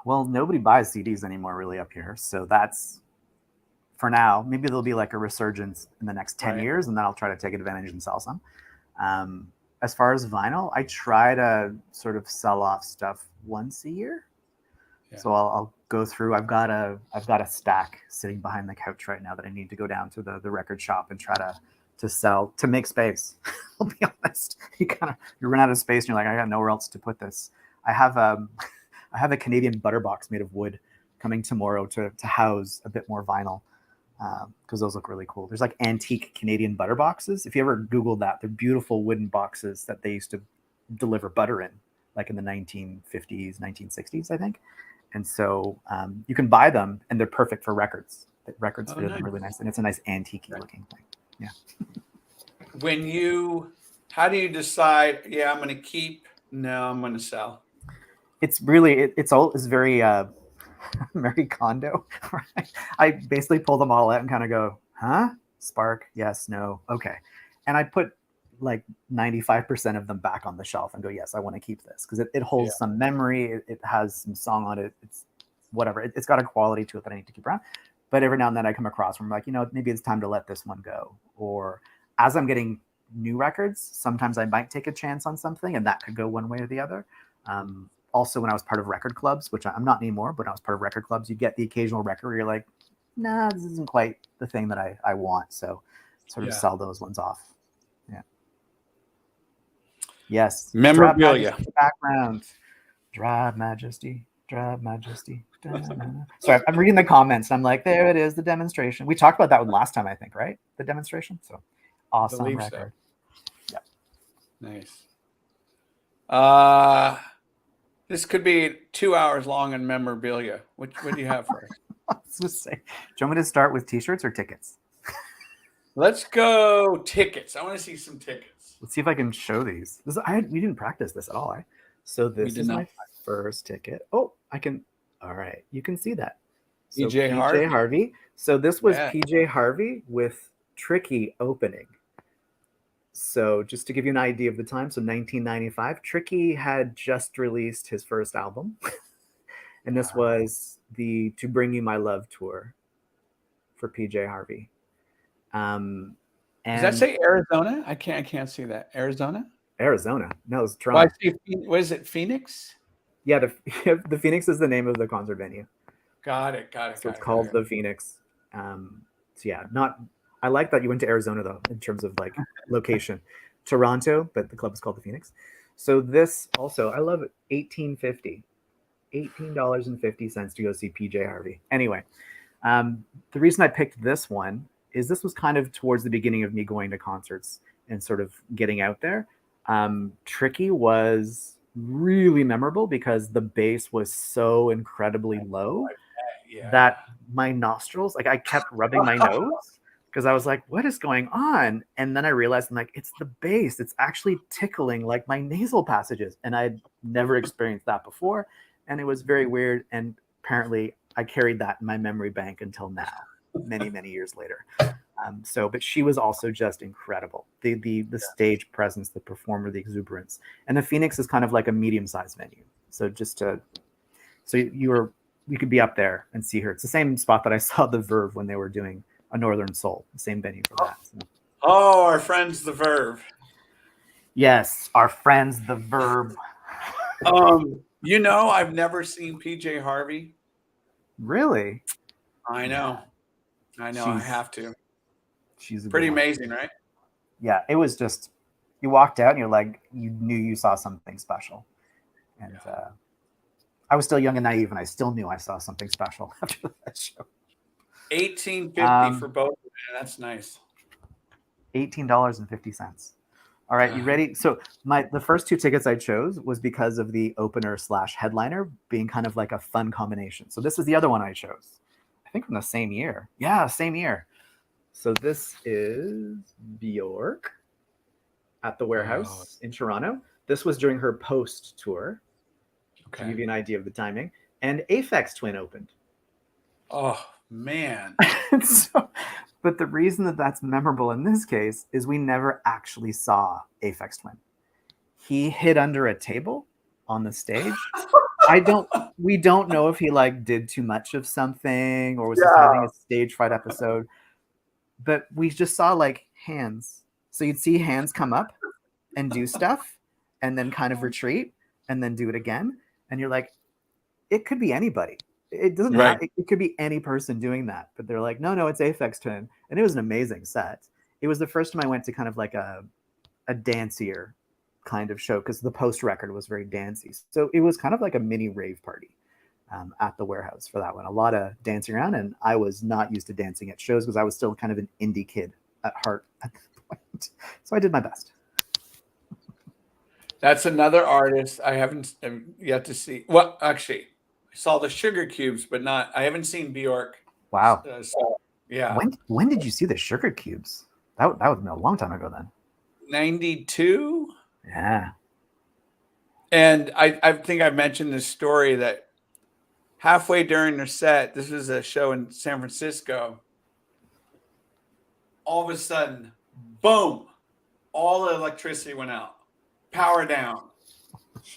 Well, nobody buys CDs anymore really up here. So that's, for now, maybe there'll be like a resurgence in the next 10 years, and then I'll try to take advantage and sell some. As far as vinyl, I try to sort of sell off stuff once a year. Yeah. So I'll go through. I've got a stack sitting behind the couch right now that I need to go down to the record shop and try to sell, to make space. I'll be honest. You run out of space and you're like, I got nowhere else to put this. I have a Canadian butter box made of wood coming tomorrow to house a bit more vinyl. Because those look really cool. There's like antique Canadian butter boxes. If you ever Googled that, they're beautiful wooden boxes that they used to deliver butter in, like in the 1950s, 1960s, I think. And so you can buy them, and they're perfect for records. The records fit them really nice, and it's a nice antique looking thing. Yeah. How do you decide? Yeah, I'm going to keep. No, I'm going to sell. It's really it's very. Marie Kondo. Right? I basically pull them all out and kind of go, huh? Spark, yes, no, okay. And I put like 95% of them back on the shelf and go, yes, I want to keep this because it holds some memory. It has some song on it. It's whatever. It's got a quality to it that I need to keep around. But every now and then I come across where I'm like, maybe it's time to let this one go. Or as I'm getting new records, sometimes I might take a chance on something, and that could go one way or the other. Also, when I was part of record clubs, which I'm not anymore, but when I was part of record clubs, you get the occasional record where you're like, nah, this isn't quite the thing that I want. So sort of sell those ones off. Yeah. Yes. Memorabilia. Background. Drive Majesty. Sorry, I'm reading the comments. And I'm like, there it is, the demonstration. We talked about that one last time, I think, right? The demonstration. So awesome record. So. Yeah. Nice. This could be 2 hours long in memorabilia. What do you have for us? I was going to say, do you want me to start with t-shirts or tickets? Let's go tickets. I want to see some tickets. Let's see if I can show these. We didn't practice this at all. So this is my first ticket. Oh, I can. All right. You can see that. So PJ Harvey. So this was PJ Harvey with Tricky opening. So just to give you an idea of the time, so 1995, Tricky had just released his first album. And this was the To Bring You My Love tour for PJ Harvey. And does that say Arizona? I can't see that. Arizona? No, it's Toronto. What is it, Phoenix? Yeah, the Phoenix is the name of the concert venue. Got it. So it's called the Phoenix. So yeah, I like that you went to Arizona, though, in terms of like location. Toronto, but the club is called the Phoenix. So this also, I love it. $18.50 to go see PJ Harvey. Anyway, the reason I picked this one is this was kind of towards the beginning of me going to concerts and sort of getting out there. Tricky was really memorable because the bass was so incredibly low. that my nostrils, like I kept rubbing my nose because I was like, what is going on? And then I realized, I'm like, it's the bass. It's actually tickling like my nasal passages. And I'd never experienced that before. And it was very weird. And apparently I carried that in my memory bank until now, many, many years later. But she was also just incredible. The stage presence, the performer, the exuberance. And the Phoenix is kind of like a medium-sized venue. So you could be up there and see her. It's the same spot that I saw the Verve when they were doing a Northern Soul, the same venue for that. So. Oh, our friends, the Verve. Yes, our friends, the Verve. I've never seen PJ Harvey. Really? I know. I have to. She's pretty amazing, right? Yeah, it was just, you walked out and you're like, you knew you saw something special. And I was still young and naive, and I still knew I saw something special after that show. $18.50 for both. That's nice. $18.50. All right, you ready? So the first two tickets I chose was because of the opener / headliner being kind of like a fun combination. So this is the other one I chose. I think from the same year. Yeah, same year. So this is Bjork at the Warehouse in Toronto. This was during her post tour. To give you an idea of the timing. And Aphex Twin opened. Oh, man. But the reason that that's memorable in this case is we never actually saw Aphex Twin. He hid under a table on the stage. We don't know if he like did too much of something or was just having a stage fright episode. But we just saw like hands. So you'd see hands come up and do stuff and then kind of retreat and then do it again. And you're like, it could be anybody. It doesn't matter. It could be any person doing that. But they're like, no, it's Aphex Twin. And it was an amazing set. It was the first time I went to kind of like a dancier kind of show because the post record was very dancey. So it was kind of like a mini rave party at the Warehouse for that one. A lot of dancing around. And I was not used to dancing at shows because I was still kind of an indie kid at heart at that point. So I did my best. That's another artist I haven't yet to see. Well, actually, I saw the Sugar Cubes, but I haven't seen Bjork. Wow. Yeah. When did you see the Sugar Cubes? That would have been a long time ago then. 92. Yeah. And I think I mentioned this story that halfway during their set, this was a show in San Francisco. All of a sudden, boom, all the electricity went out. Power down,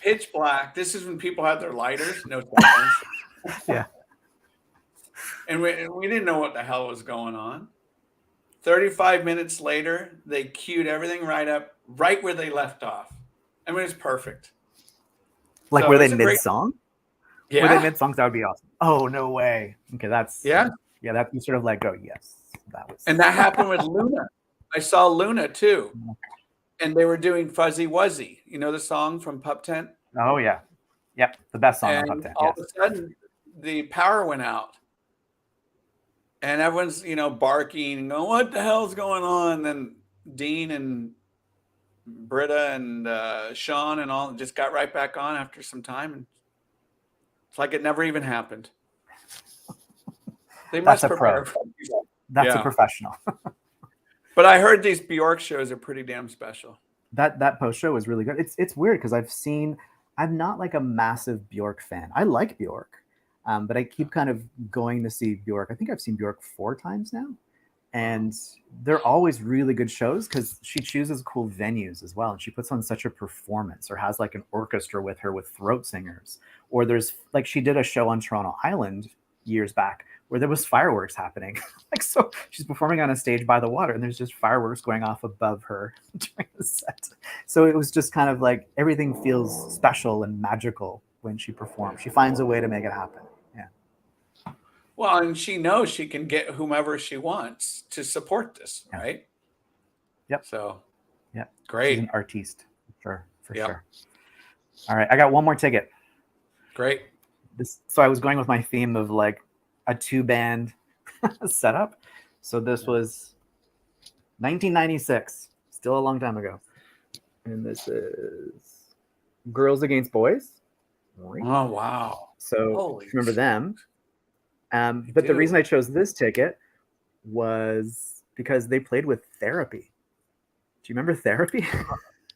pitch black. This is when people had their lighters, no cell Yeah. And we didn't know what the hell was going on. 35 minutes later, they queued everything right up, right where they left off. I mean, it's perfect. Like, were they mid-song? Yeah. Were they mid-songs? That would be awesome. Oh, no way. Okay, that's... Yeah. Yeah, that you sort of like go, yes, that was... And that happened with Luna. I saw Luna, too. And they were doing Fuzzy Wuzzy. You know the song from Pup Tent? Oh, yeah. Yep, the best song on Pup Tent. All of a sudden, the power went out. And everyone's, barking and going, what the hell's going on? And then Dean and Britta and Sean and all just got right back on after some time. And it's like it never even happened. They must prepare for it. That's a professional. But I heard these Bjork shows are pretty damn special. That post show was really good. It's weird because I'm not like a massive Bjork fan. I like Bjork, but I keep kind of going to see Bjork. I think I've seen Bjork 4 times now. And they're always really good shows because she chooses cool venues as well. And she puts on such a performance or has like an orchestra with her with throat singers. Or there's like she did a show on Toronto Island years back where there was fireworks happening. So she's performing on a stage by the water and there's just fireworks going off above her during the set. So it was just kind of like everything feels special and magical when she performs. She finds a way to make it happen. Yeah. Well, and she knows she can get whomever she wants to support this, right? Yep. So, yeah, great. She's an artiste, for sure. All right, I got one more ticket. Great. So I was going with my theme of like a 2-band setup. So this was 1996, still a long time ago. And this is Girls Against Boys. Oh, wow. So remember them. But the reason I chose this ticket was because they played with Therapy. Do you remember Therapy?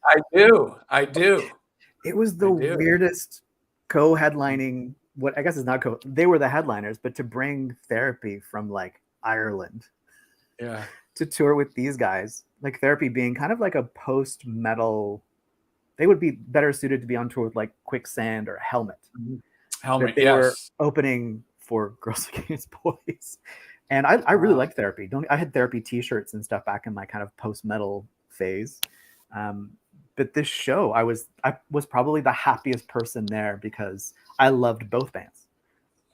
I do. It was the weirdest co-headlining. What I guess is not co. They were the headliners, but to bring Therapy from like Ireland, to tour with these guys, like Therapy being kind of like a post-metal. They would be better suited to be on tour with like Quicksand or Helmet. Helmet, they were opening for Girls Against Boys, and I really liked Therapy. I had Therapy T-shirts and stuff back in my kind of post-metal phase. But this show, I was probably the happiest person there because I loved both bands,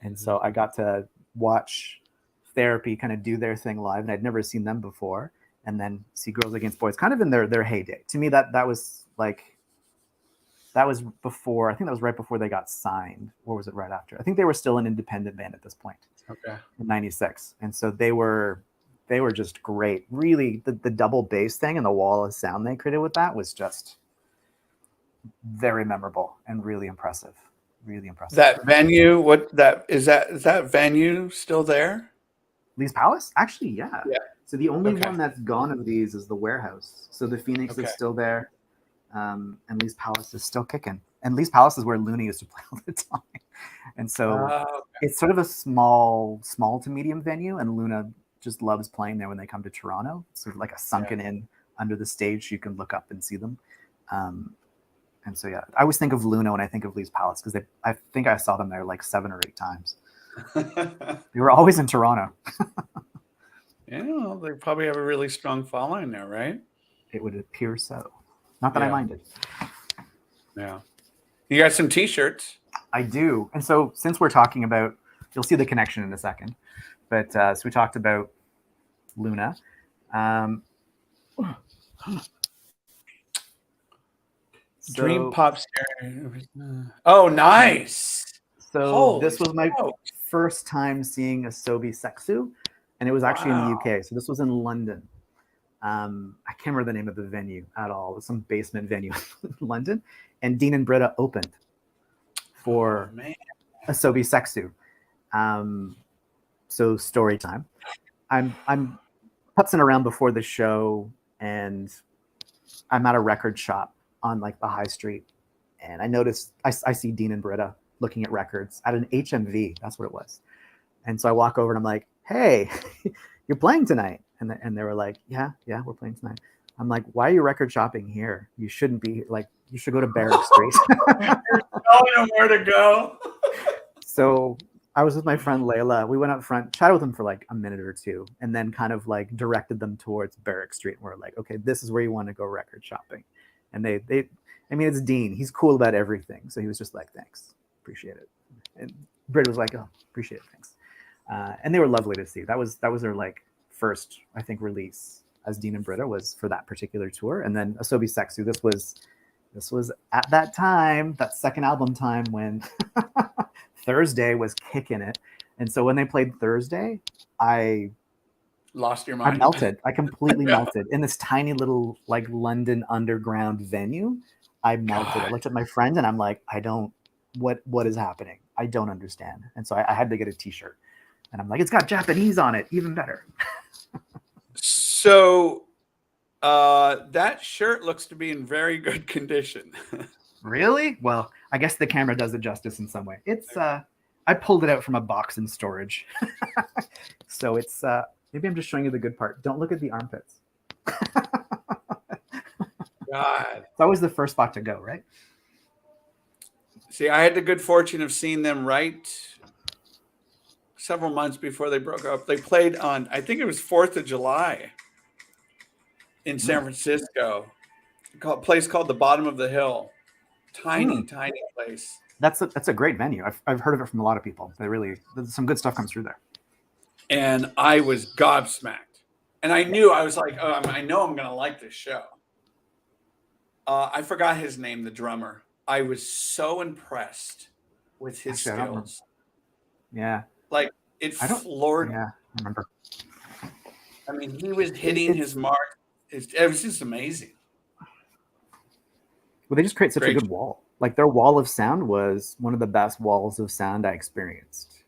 and so I got to watch Therapy kind of do their thing live, and I'd never seen them before, and then see Girls Against Boys kind of in their heyday. To me, that was like. That was before, I think that was right before they got signed. Or was it right after? I think they were still an independent band at this point. Okay. In 96. And so they were just great. Really, the double bass thing and the wall of sound they created with that was just very memorable and really impressive. Really impressive. That venue, is that venue still there? Lee's Palace? Actually, yeah. So the only Okay. one that's gone of these is the Warehouse. So the Phoenix is still there. And Lee's Palace is still kicking. And Lee's Palace is where Luna used to play all the time. And so it's sort of a small to medium venue, and Luna just loves playing there when they come to Toronto. It's sort of like a sunken in under the stage. You can look up and see them. And so, yeah, I always think of Luna when I think of Lee's Palace because I think I saw them there like 7 or 8 times. They were always in Toronto. Yeah, they probably have a really strong following there, right? It would appear so. Not that I minded. Yeah. You got some T-shirts. I do. And so since we're talking about, you'll see the connection in a second, but so we talked about Luna. Dream Pop Stereo. Oh, nice. So this was my first time seeing Asobi Sexu, and it was actually in the UK. So this was in London. I can't remember the name of the venue at all. It was some basement venue in London, and Dean and Britta opened for Asobi Sexu. So story time. I'm putzing around before the show, and I'm at a record shop on like the high street, and I noticed I see Dean and Britta looking at records at an HMV. That's what it was. And so I walk over and I'm like, "Hey, you're playing tonight?" And they were like, yeah, we're playing tonight. I'm like, why are you record shopping here? You shouldn't be, like, you should go to Barrack Street. You're telling them where to go. So I was with my friend Layla. We went up front, chatted with them for like a minute or two, and then kind of like directed them towards Barrack Street. And we're like, okay, this is where you want to go record shopping. And I mean, it's Dean. He's cool about everything. So he was just like, thanks, appreciate it. And Britt was like, oh, appreciate it, thanks. And they were lovely to see. That was their like first, I think, release as Dean and Britta was for that particular tour. And then Asobi Sexu, this was at that time, that second album time when Thursday was kicking it. And so when they played Thursday, I lost your mind. I melted. I completely melted in this tiny little like London underground venue. I melted. I looked at my friend and I'm like, what is happening? I don't understand. And so I had to get a t-shirt. And I'm like, it's got Japanese on it, even better. So that shirt looks to be in very good condition. Really? Well, I guess the camera does it justice in some way. It's I pulled it out from a box in storage. So it's maybe I'm just showing you the good part. Don't look at the armpits. God. It's always the first spot to go, right? See, I had the good fortune of seeing them several months before they broke up. They played on, I think it was 4th of July in San Francisco. A place called the Bottom of the Hill. Tiny place. That's a great venue. I've heard of it from a lot of people. Some good stuff comes through there. And I was gobsmacked. And I was like, oh, I know I'm going to like this show. I forgot his name, the drummer. I was so impressed with his skills. Yeah. Like it floored. Yeah, I remember. I mean, he was hitting his mark. It was just amazing. Well, they just create such a good wall. Like their wall of sound was one of the best walls of sound I experienced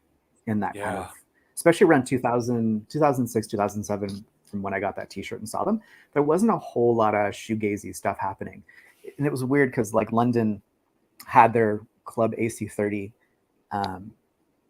in that kind of especially around 2000, 2006, 2007, from when I got that T-shirt and saw them. There wasn't a whole lot of shoegazy stuff happening, and it was weird because like London had their club AC30, and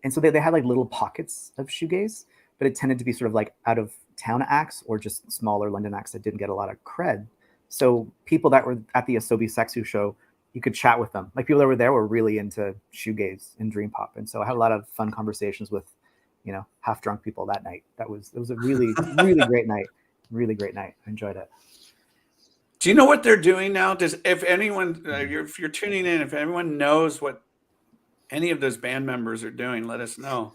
so they had like little pockets of shoegaze, but it tended to be sort of like out of town acts or just smaller London acts that didn't get a lot of cred. So people that were at the Asobi Sexu show, you could chat with them. Like people that were there were really into shoegaze and dream pop, and so I had a lot of fun conversations with, half drunk people that night. It was a really really great night, really great night. I enjoyed it. Do you know what they're doing now? If anyone, if you're tuning in, if anyone knows what any of those band members are doing, let us know.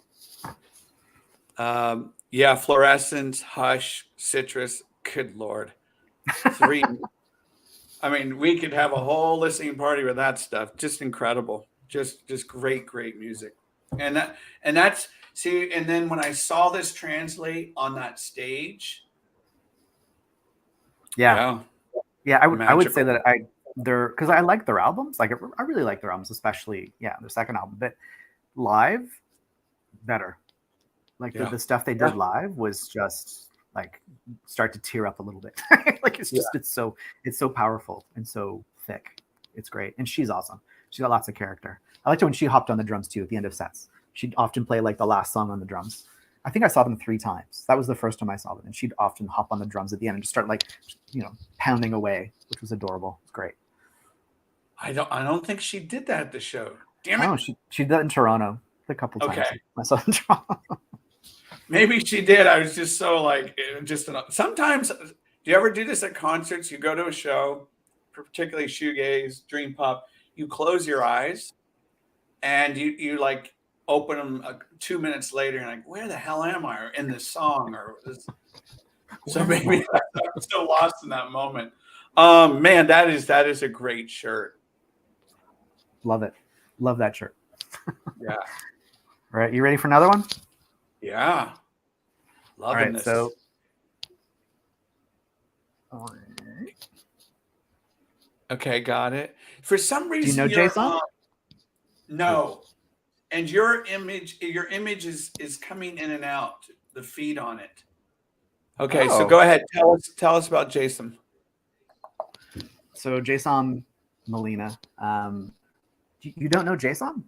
Yeah, Fluorescence, Hush, Citrus. Good Lord, 3. I mean, we could have a whole listening party with that stuff. Just incredible. Just great music. And that's see. And then when I saw this translate on that stage, yeah, I would say that because I like their albums. Like I really like their albums, especially their second album. But live, better. Like the stuff they did live was just like start to tear up a little bit. Like it's just it's so powerful and so thick. It's great, and she's awesome. She's got lots of character. I liked it when she hopped on the drums too at the end of sets. She'd often play like the last song on the drums. I think I saw them 3 times. That was the first time I saw them, and she'd often hop on the drums at the end and just start like pounding away, which was adorable. It's great. I don't think she did that at the show. Damn it! Oh, she did that in Toronto a couple times. Okay, I saw in Toronto. Maybe she did. I was just so like, sometimes, do you ever do this at concerts? You go to a show, particularly shoegaze, dream pop, you close your eyes and you like open them 2 minutes later and like, where the hell am I? Or in this song or this. So maybe I'm still lost in that moment. Man, that is a great shirt. Love it. Love that shirt. Yeah. All right. You ready for another one? Yeah. Loving this. So, okay, got it. For some reason, do you know Jason? No. And your image is coming in and out, the feed on it. Okay, so go ahead. Tell us about Jason. So Jason Molina. You don't know Jason?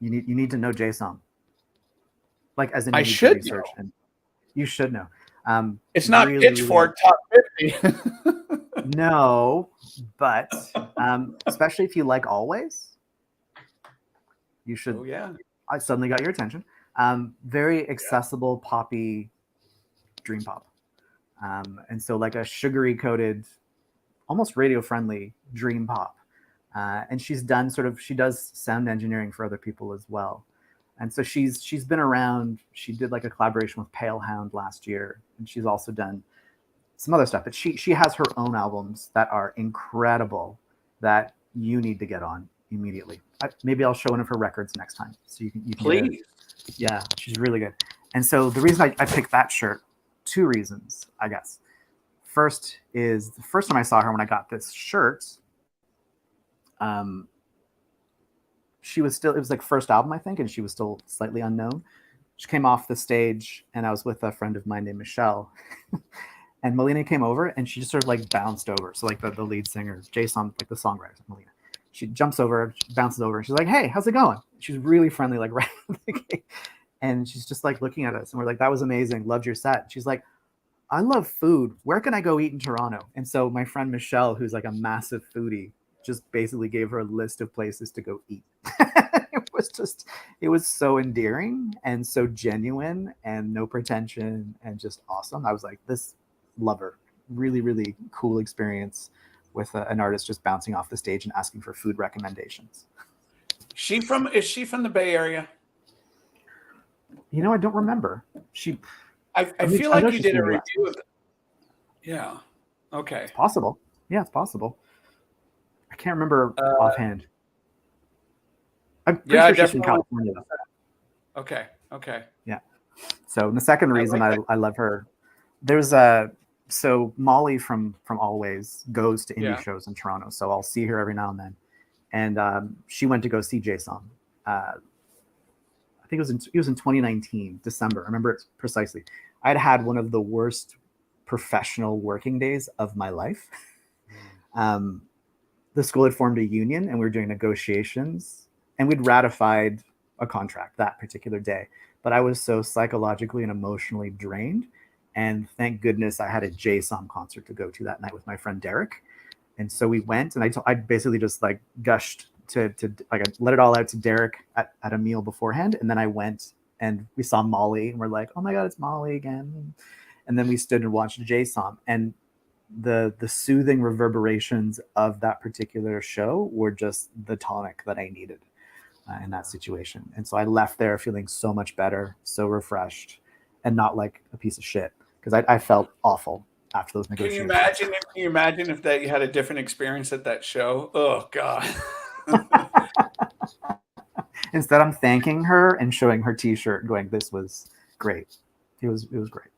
You need to know Jason. Like as in I should research, and you should know. It's not really, Pitchfork top 50. No, but especially if you like Always, you should. Oh yeah. I suddenly got your attention. Very accessible, poppy dream pop. And so like a sugary coated, almost radio friendly dream pop. And she does sound engineering for other people as well. And so she's been around. She did like a collaboration with Pale Hound last year, and she's also done some other stuff. But she has her own albums that are incredible that you need to get on immediately. Maybe I'll show one of her records next time, so you can please. Yeah, she's really good. And so the reason I picked that shirt, 2 reasons, I guess. First is the first time I saw her when I got this shirt. It was like first album, I think, and she was still slightly unknown. She came off the stage, and I was with a friend of mine named Michelle. And Melina came over, and she just sort of like bounced over. So like the lead singer, Jason, like the songwriter, Melina. She jumps over, bounces over, and she's like, "Hey, how's it going?" She's really friendly, like right at the gate. And she's just like looking at us, and we're like, "That was amazing. Loved your set." She's like, "I love food. Where can I go eat in Toronto?" And so my friend Michelle, who's like a massive foodie, just basically gave her a list of places to go eat. It was so endearing and so genuine and no pretension and just awesome. I was like, this lover, really, really cool experience with an artist just bouncing off the stage and asking for food recommendations. Is she from the Bay Area? I don't remember. I feel like you did a review of it. Yeah. Okay. It's possible. Yeah, it's possible. I can't remember offhand. I'm pretty sure she's from California. Okay. Yeah. So the second reason I love her, there's so Molly from Always goes to indie shows in Toronto, so I'll see her every now and then. And she went to go see Jason. I think it was in 2019, December. I remember it precisely. I'd had one of the worst professional working days of my life. The school had formed a union and we were doing negotiations, and we'd ratified a contract that particular day. But I was so psychologically and emotionally drained. And thank goodness I had a JSOM concert to go to that night with my friend Derek. And so we went, and I basically just like gushed to like, I let it all out to Derek at a meal beforehand. And then I went and we saw Molly, and we're like, oh my God, it's Molly again. And then we stood and watched JSOM, and the soothing reverberations of that particular show were just the tonic that I needed in that situation. And so I left there feeling so much better, so refreshed, and not like a piece of shit, because I felt awful after those negotiations. Can you imagine if that you had a different experience at that show? Oh God. Instead, I'm thanking her and showing her T-shirt, going, "This was great. It was great."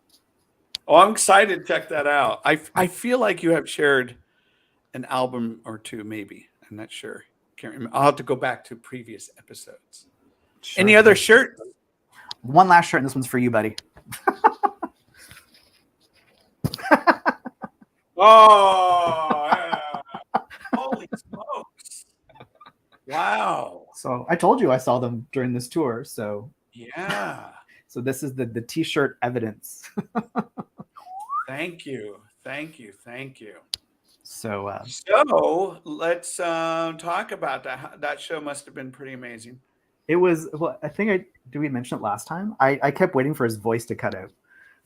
Oh, I'm excited to check that out. I feel like you have shared an album or two, maybe. I'm not sure. Can't remember. I'll have to go back to previous episodes. Sure. Any other shirt? One last shirt, and this one's for you, buddy. Oh, yeah. Holy smokes. Wow. So I told you I saw them during this tour. So yeah. So this is the T-shirt evidence. Thank you. So let's talk about that. That show must have been pretty amazing. It was. Well, I think did we mention it last time? I kept waiting for his voice to cut out,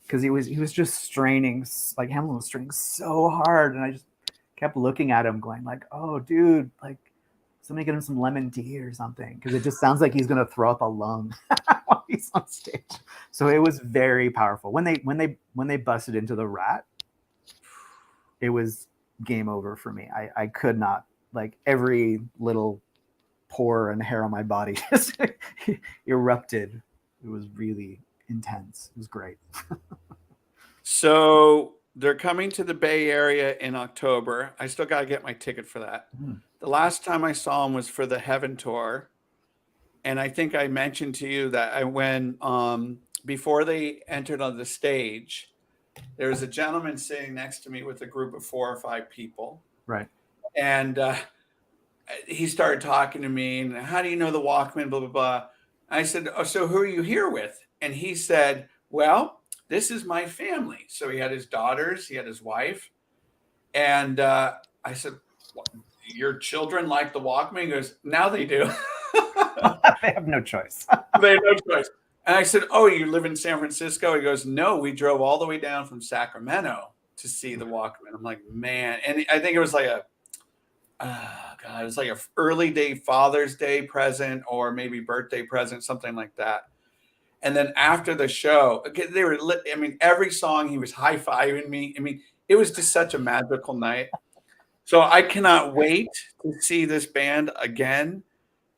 because he was just straining, like Hamilton was straining so hard, and I just kept looking at him, going like, "Oh, dude, like somebody get him some lemon tea or something," because it just sounds like he's gonna throw up a lung while he's on stage. So it was very powerful. When they busted into the Rat, it was game over for me. I could not, like, every little pore and hair on my body just erupted. It was really intense. It was great. So they're coming to the Bay Area in October. I still got to get my ticket for that. The last time I saw them was for the Heaven Tour. And I think I mentioned to you that when before they entered on the stage, there was a gentleman sitting next to me with a group of 4 or 5 people. Right. And he started talking to me, and how do you know the Walkmen, blah, blah, blah. I said, oh, so who are you here with? And he said, well, this is my family. So he had his daughters, he had his wife. And I said, your children like the Walkman? He goes, now they do. They have no choice. They have no choice. And I said, oh, you live in San Francisco? He goes, no, we drove all the way down from Sacramento to see the Walkman. I'm like, man. And I think it was like it was like a early day Father's Day present, or maybe birthday present, something like that. And then after the show, they were lit. I mean, every song he was high-fiving me. I mean, it was just such a magical night. So I cannot wait to see this band again.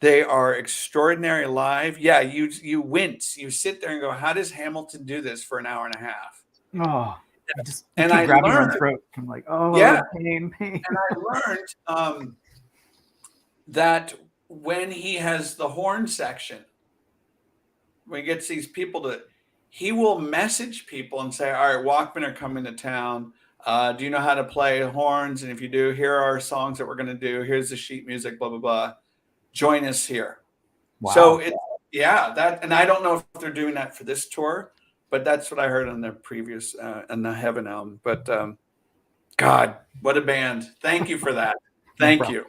They are extraordinary live. Yeah, you wince. You sit there and go, how does Hamilton do this for an hour and a half? Oh, I grabbing my throat. I'm like, oh, yeah, pain. And I learned that when he has the horn section, when he gets these people he will message people and say, all right, Walkmen are coming to town. Do you know how to play horns? And if you do, here are our songs that we're going to do. Here's the sheet music, blah, blah, blah. Join us here. Wow. So and I don't know if they're doing that for this tour, but that's what I heard on the previous, on the Heaven album. But God, what a band. Thank you for that. Thank you.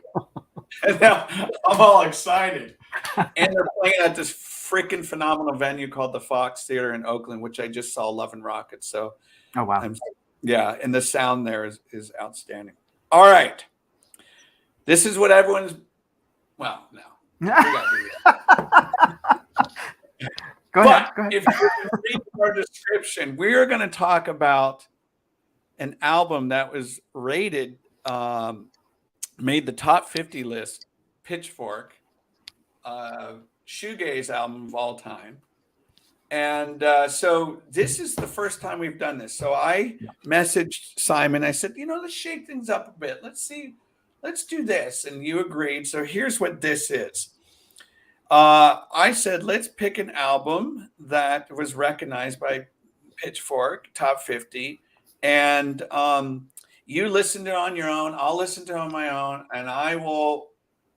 And now I'm all excited. And they're playing at this freaking phenomenal venue called the Fox Theater in Oakland, which I just saw Love and Rockets. So, oh, wow. And the sound there is outstanding. All right. This is what everyone's, well, no. We got to do that. Go ahead. If you read our description, we are going to talk about an album that was rated, made the top 50 list, Pitchfork, shoegaze album of all time. And so this is the first time we've done this. So I messaged Simon. I said, let's shake things up a bit. Let's do this. And you agreed. So here's what this is. I said, let's pick an album that was recognized by Pitchfork, top 50. And you listen to it on your own. I'll listen to it on my own. And I will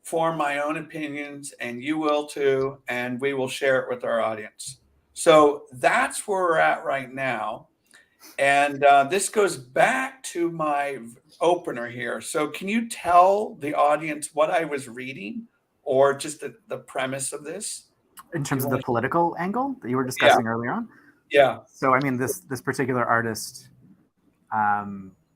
form my own opinions. And you will too. And we will share it with our audience. So that's where we're at right now. And this goes back to my opener here. So can you tell the audience what I was reading or just the premise of this? In terms of the political angle that you were discussing earlier on? Yeah. So, I mean, this particular artist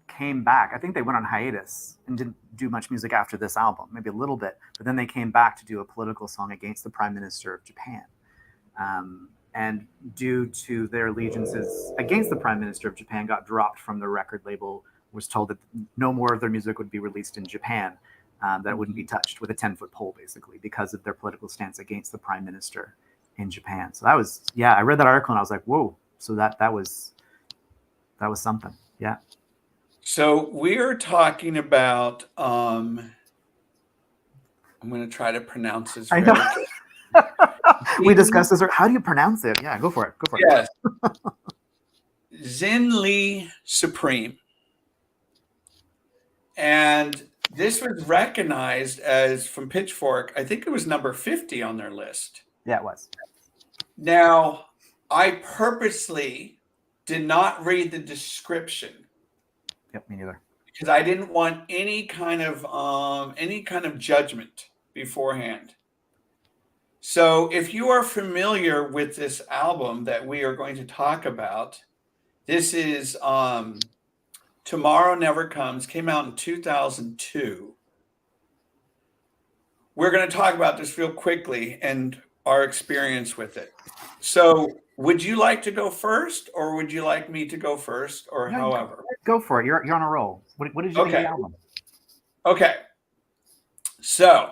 came back. I think they went on hiatus and didn't do much music after this album, maybe a little bit. But then they came back to do a political song against the Prime Minister of Japan. And due to their allegiances against the Prime Minister of Japan, got dropped from the record label, was told that no more of their music would be released in Japan, that it wouldn't be touched with a 10-foot pole, basically, because of their political stance against the Prime Minister in Japan. So that was, I read that article and I was like, whoa. So that was something. Yeah. So we're talking about, I'm going to try to pronounce this. I know. We discussed this. How do you pronounce it? Yeah, go for it. Yes. Zinli Supreme. And this was recognized as, from Pitchfork, I think it was number 50 on their list. Yeah, it was. Now, I purposely did not read the description. Yep, me neither. Because I didn't want any kind of judgment beforehand. So if you are familiar with this album that we are going to talk about, this is Tomorrow Never Comes, came out in 2002. We're going to talk about this real quickly and our experience with it. So would you like to go first, or would you like me to go first, or however? Go for it. You're on a roll. What did you think of the album? Okay. So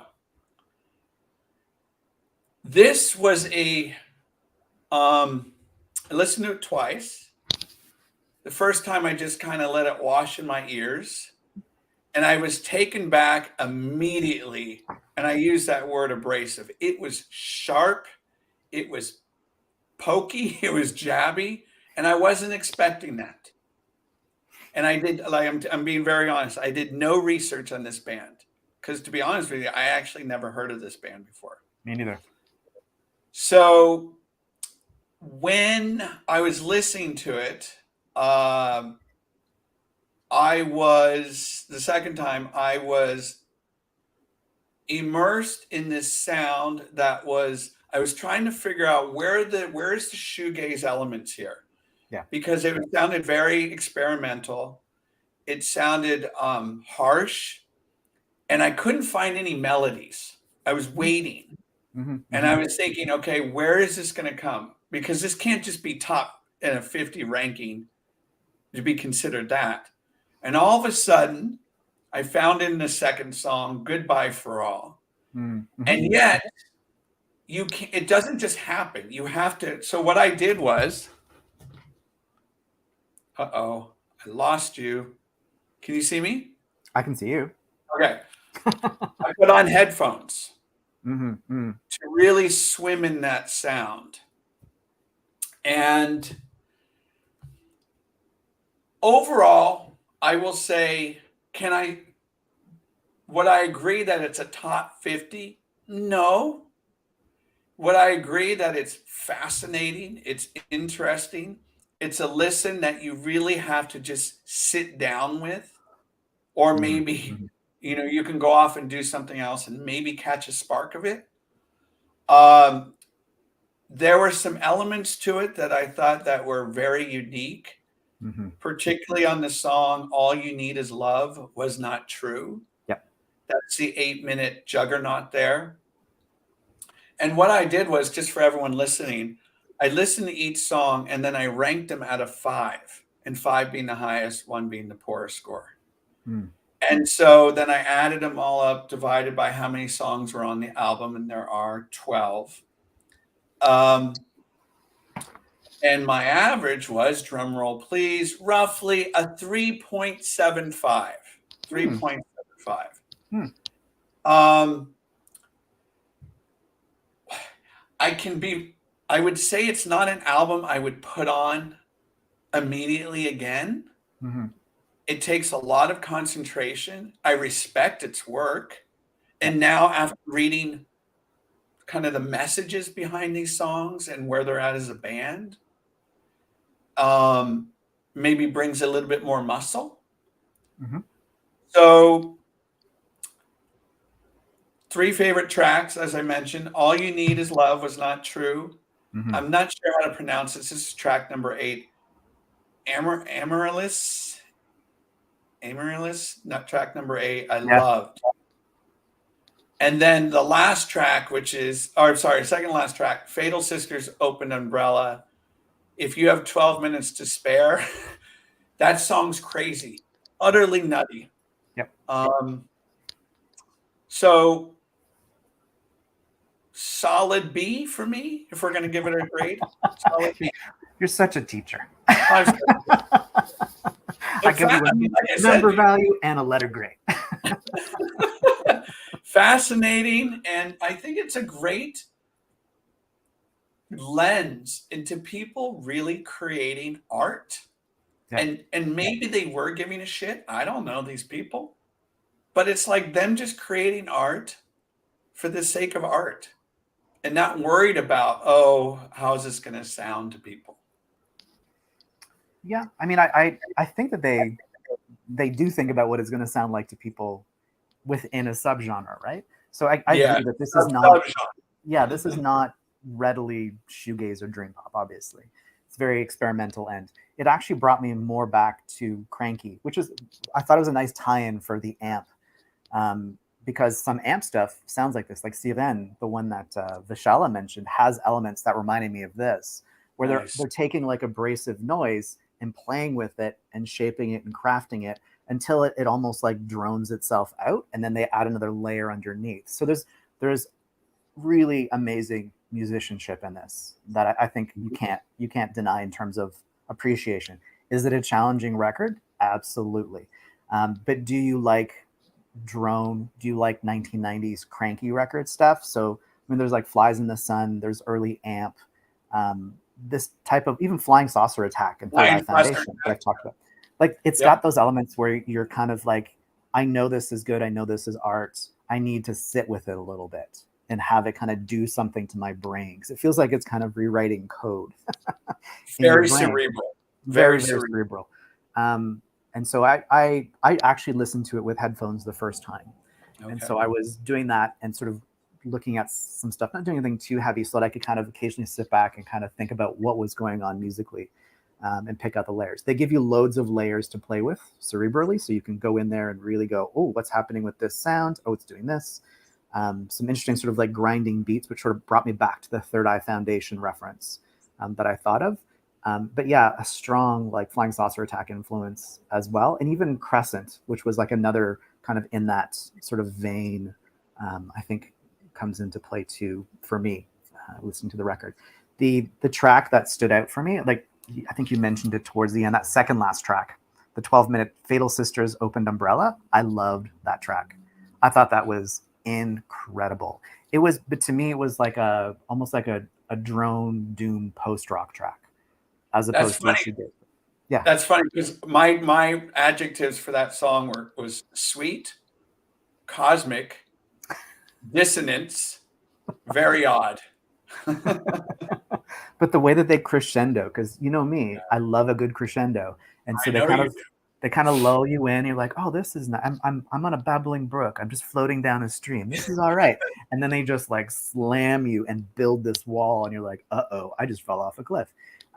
this was I listened to it twice. The first time I just kind of let it wash in my ears, and I was taken back immediately. And I use that word abrasive. It was sharp. It was pokey. It was jabby. And I wasn't expecting that. And I did, I'm being very honest, I did no research on this band. Because to be honest with you, I actually never heard of this band before. Me neither. So when I was listening to it, the second time I was immersed in this sound that I was trying to figure out where's the shoegaze elements here. Yeah. Because it sounded very experimental. It sounded harsh, and I couldn't find any melodies. I was waiting. Mm-hmm. And I was thinking, okay, where is this going to come? Because this can't just be top in a 50 ranking to be considered that. And all of a sudden, I found in the second song, Goodbye for All. Mm-hmm. And yet, it doesn't just happen. You have to. So what I did was, I lost you. Can you see me? I can see you. Okay. I put on headphones. To really swim in that sound. And overall, I will say, would I agree that it's a top 50? No. Would I agree that it's fascinating? It's interesting. It's a listen that you really have to just sit down with, or maybe you can go off and do something else and maybe catch a spark of it. There were some elements to it that I thought that were very unique, particularly on the song All You Need Is Love Was Not True. Yep. That's the 8-minute juggernaut there. And what I did was, just for everyone listening, I listened to each song and then I ranked them out of 5, and 5 being the highest, 1 being the poorest score. And so then I added them all up, divided by how many songs were on the album, and there are 12. And my average was, drum roll please, roughly a 3.75. 3.75. I would say it's not an album I would put on immediately again. Mm-hmm. It takes a lot of concentration. I respect its work. And now, after reading kind of the messages behind these songs and where they're at as a band, maybe brings a little bit more muscle. Mm-hmm. So, 3 favorite tracks, as I mentioned. All You Need Is Love was not true. Mm-hmm. I'm not sure how to pronounce this. This is track number 8. Amaryllis, not track number 8. I loved. And then the last track, second last track, Fatal Sisters, Open Umbrella. If you have 12 minutes to spare, that song's crazy, utterly nutty. Yep. So solid B for me, if we're going to give it a grade. Solid B. You're such a teacher. I give you a number value and a letter grade. Fascinating, and I think it's a great lens into people really creating art. Yeah. And maybe they were giving a shit. I don't know these people. But it's like them just creating art for the sake of art and not worried about, how is this going to sound to people? Yeah, I mean, I think that they do think about what it's going to sound like to people within a subgenre, right? So I agree that this is not, this is not readily shoegaze or dream pop. Obviously, it's very experimental, and it actually brought me more back to Cranky, which is, I thought it was a nice tie-in for the amp, because some amp stuff sounds like this, like C of N, the one that Vishala mentioned, has elements that reminded me of this, where they're taking like abrasive noise and playing with it and shaping it and crafting it until it almost like drones itself out, and then they add another layer underneath. So there's really amazing musicianship in this that I think you can't deny in terms of appreciation. Is it a challenging record? Absolutely. But do you like drone? Do you like 1990s cranky record stuff? So I mean, there's like Flies in the Sun, there's early amp, this type of even Flying Saucer Attack and Third Eye Foundation that I've talked about. Like it's got those elements where you're kind of like, I know this is good, I know this is art, I need to sit with it a little bit and have it kind of do something to my brain, because it feels like it's kind of rewriting code. Very cerebral. Very cerebral. And so I actually listened to it with headphones the first time. Okay. And so I was doing that and sort of looking at some stuff, not doing anything too heavy, so that I could kind of occasionally sit back and kind of think about what was going on musically, and pick out the layers. They give you loads of layers to play with cerebrally, so you can go in there and really go, oh, what's happening with this sound? Oh, it's doing this. Some interesting sort of like grinding beats, which sort of brought me back to the Third Eye Foundation reference that I thought of. But yeah, a strong like Flying Saucer Attack influence as well. And even Crescent, which was like another kind of in that sort of vein, I think comes into play too for me, listening to the record. The track that stood out for me, like I think you mentioned it towards the end, that second last track, the 12-minute Fatal Sisters Opened Umbrella. I loved that track. I thought that was incredible. It was, but to me, it was like almost like a drone doom post-rock track, as opposed to what you did. Yeah, that's funny because my adjectives for that song was sweet, cosmic, dissonance, very odd. But the way that they crescendo, because you know me, I love a good crescendo, and so they kind of lull you in. You're like, oh, this is not. I'm on a babbling brook. I'm just floating down a stream. This is all right. And then they just like slam you and build this wall, and you're like, uh-oh, I just fell off a cliff.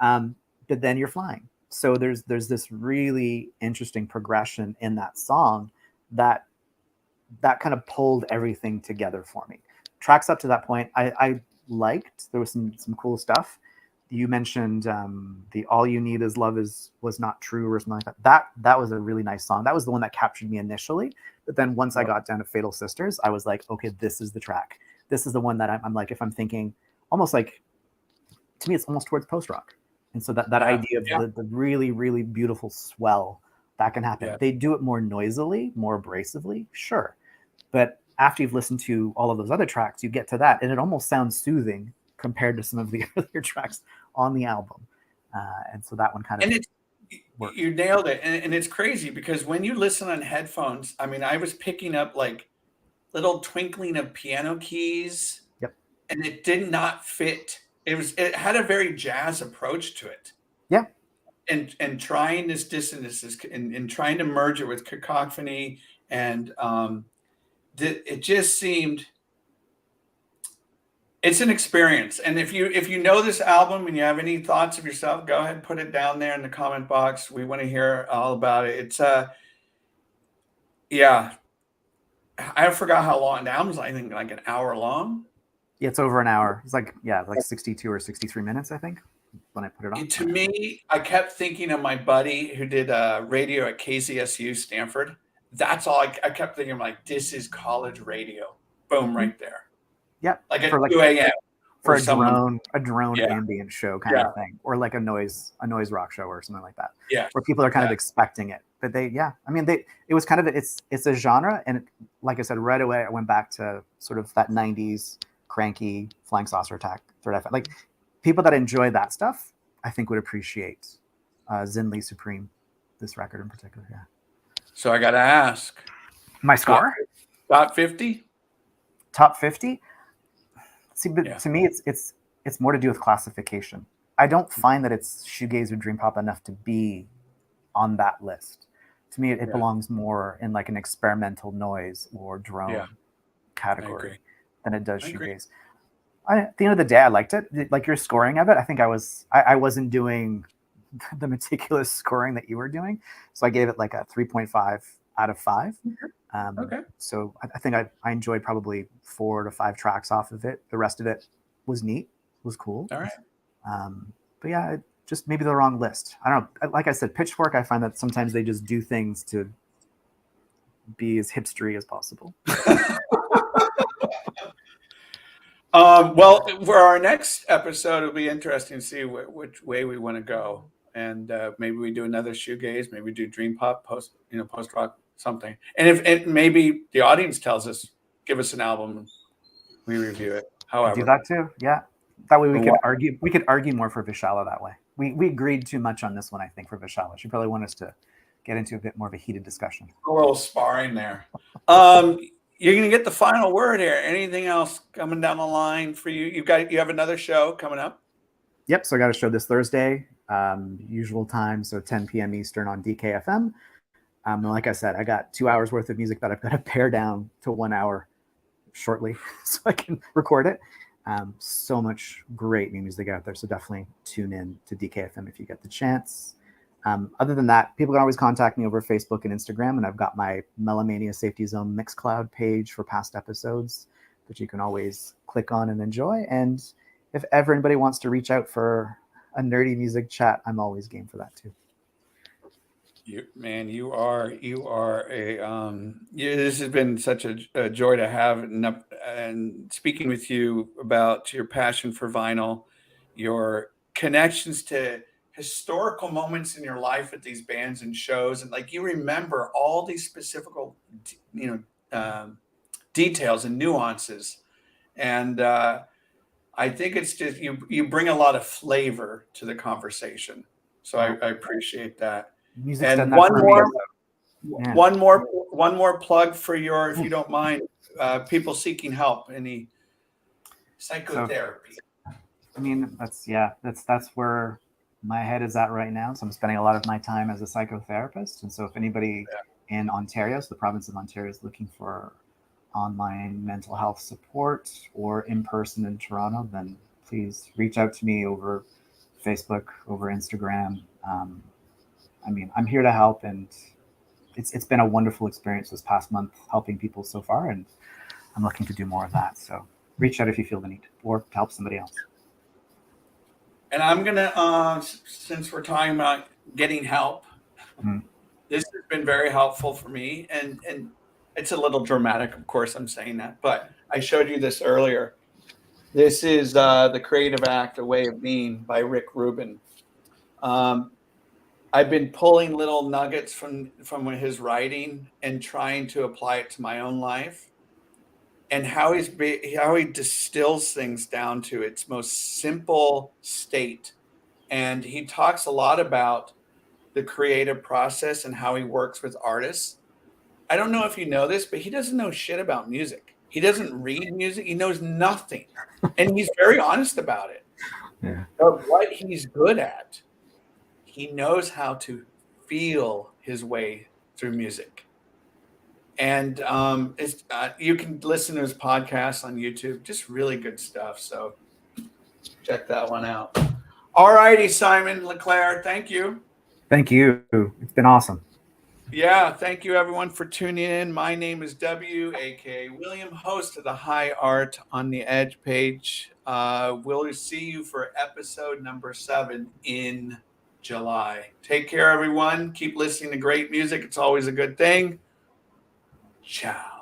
But then you're flying. So there's this really interesting progression in that song that kind of pulled everything together for me. Tracks up to that point, I liked. There was some cool stuff. You mentioned the All You Need Is Love was not true or something like that. That was a really nice song. That was the one that captured me initially. But then once I got down to Fatal Sisters, I was like, okay, this is the track. This is the one that I'm like, if I'm thinking almost like, to me, it's almost towards post-rock. And so that idea of the really, really beautiful swell, that can happen. Yeah. They do it more noisily, more abrasively, sure. But after you've listened to all of those other tracks, you get to that, and it almost sounds soothing compared to some of the earlier tracks on the album. And so that one kind of worked. You nailed it. And it's crazy because when you listen on headphones, I mean, I was picking up like little twinkling of piano keys. Yep. And it did not fit. It had a very jazz approach to it. Yeah. And trying this dissonances and trying to merge it with cacophony. And it just seemed, it's an experience. And if you know this album and you have any thoughts of yourself, go ahead and put it down there in the comment box. We want to hear all about it. It's yeah. I forgot how long the album's, I think like an hour long. Yeah, it's over an hour. It's like 62 or 63 minutes, I think, when I put it on. To me, I kept thinking of my buddy who did radio at KZSU Stanford. That's all I kept thinking. I'm like, this is college radio. Boom, right there. Yeah, like at 2 a.m. for a drone ambient show kind of thing, or like a noise rock show or something like that. Yeah, where people are kind of expecting it, but it was kind of it's a genre, and like I said, right away I went back to sort of that '90s cranky Flying Saucer Attack, Third FM. Like people that enjoy that stuff, I think would appreciate Zinli Supreme, this record in particular. Yeah. So I got to ask, my score, top 50. Top 50. See, but to me, it's more to do with classification. I don't find that it's shoegaze or dream pop enough to be on that list. To me, it belongs more in like an experimental noise or drone category than it does shoegaze. At the end of the day, I liked it. Like your scoring of it, I think I wasn't doing the meticulous scoring that you were doing, so I gave it like a 3.5 out of 5. So I think I enjoyed probably 4 to 5 tracks off of it. The rest of it was neat, was cool. All right. But yeah, just maybe the wrong list. I don't know. Like I said, Pitchfork, I find that sometimes they just do things to be as hipstery as possible. Well, for our next episode, it'll be interesting to see which way we want to go. And maybe we do another shoegaze, maybe we do dream pop, post rock, something. And if maybe the audience tells us, give us an album, we review it. However, do that too. Yeah, that way we could argue. We could argue more for Vishala that way. We agreed too much on this one, I think, for Vishala. She probably want us to get into a bit more of a heated discussion. A little sparring there. You're gonna get the final word here. Anything else coming down the line for you? You have another show coming up. Yep. So I got a show this Thursday, usual time, so 10 p.m. Eastern on DKFM. And like I said, I got 2 hours worth of music that I've got to pare down to 1 hour shortly so I can record it. So much great new music out there. So definitely tune in to DKFM if you get the chance. Other than that, people can always contact me over Facebook and Instagram. And I've got my Melomania Safety Zone Mixcloud page for past episodes that you can always click on and enjoy. And if ever anybody wants to reach out for a nerdy music chat, I'm always game for that too. You are a this has been such a joy to have, and speaking with you about your passion for vinyl, your connections to historical moments in your life at these bands and shows, and like you remember all these specific details and nuances, and I think it's just you bring a lot of flavor to the conversation, so I appreciate that. Music's and one more plug for your, if you don't mind, people seeking help, any psychotherapy. So, I mean, that's where my head is at right now. So I'm spending a lot of my time as a psychotherapist. And so if anybody in Ontario, so the province of Ontario, is looking for online mental health support or in person in Toronto, then please reach out to me over Facebook, over Instagram. I mean, I'm here to help, and it's been a wonderful experience this past month helping people so far, and I'm looking to do more of that. So reach out if you feel the need, or to help somebody else. And I'm gonna, since we're talking about getting help, this has been very helpful for me, and it's a little dramatic, of course, I'm saying that, but I showed you this earlier. This is The Creative Act, A Way of Being by Rick Rubin. I've been pulling little nuggets from his writing and trying to apply it to my own life. and how he distills things down to its most simple state. And he talks a lot about the creative process and how he works with artists. I don't know if you know this, but he doesn't know shit about music. He doesn't read music. He knows nothing. And he's very honest about it. Yeah. But what he's good at, he knows how to feel his way through music. And you can listen to his podcast on YouTube. Just really good stuff. So check that one out. All righty, Simon Leclerc. Thank you. Thank you. It's been awesome. Yeah, thank you everyone for tuning in. My name is W, aka William, host of the High Art on the Edge page. We'll see you for episode number 7 in July. Take care, everyone. Keep listening to great music. It's always a good thing. Ciao.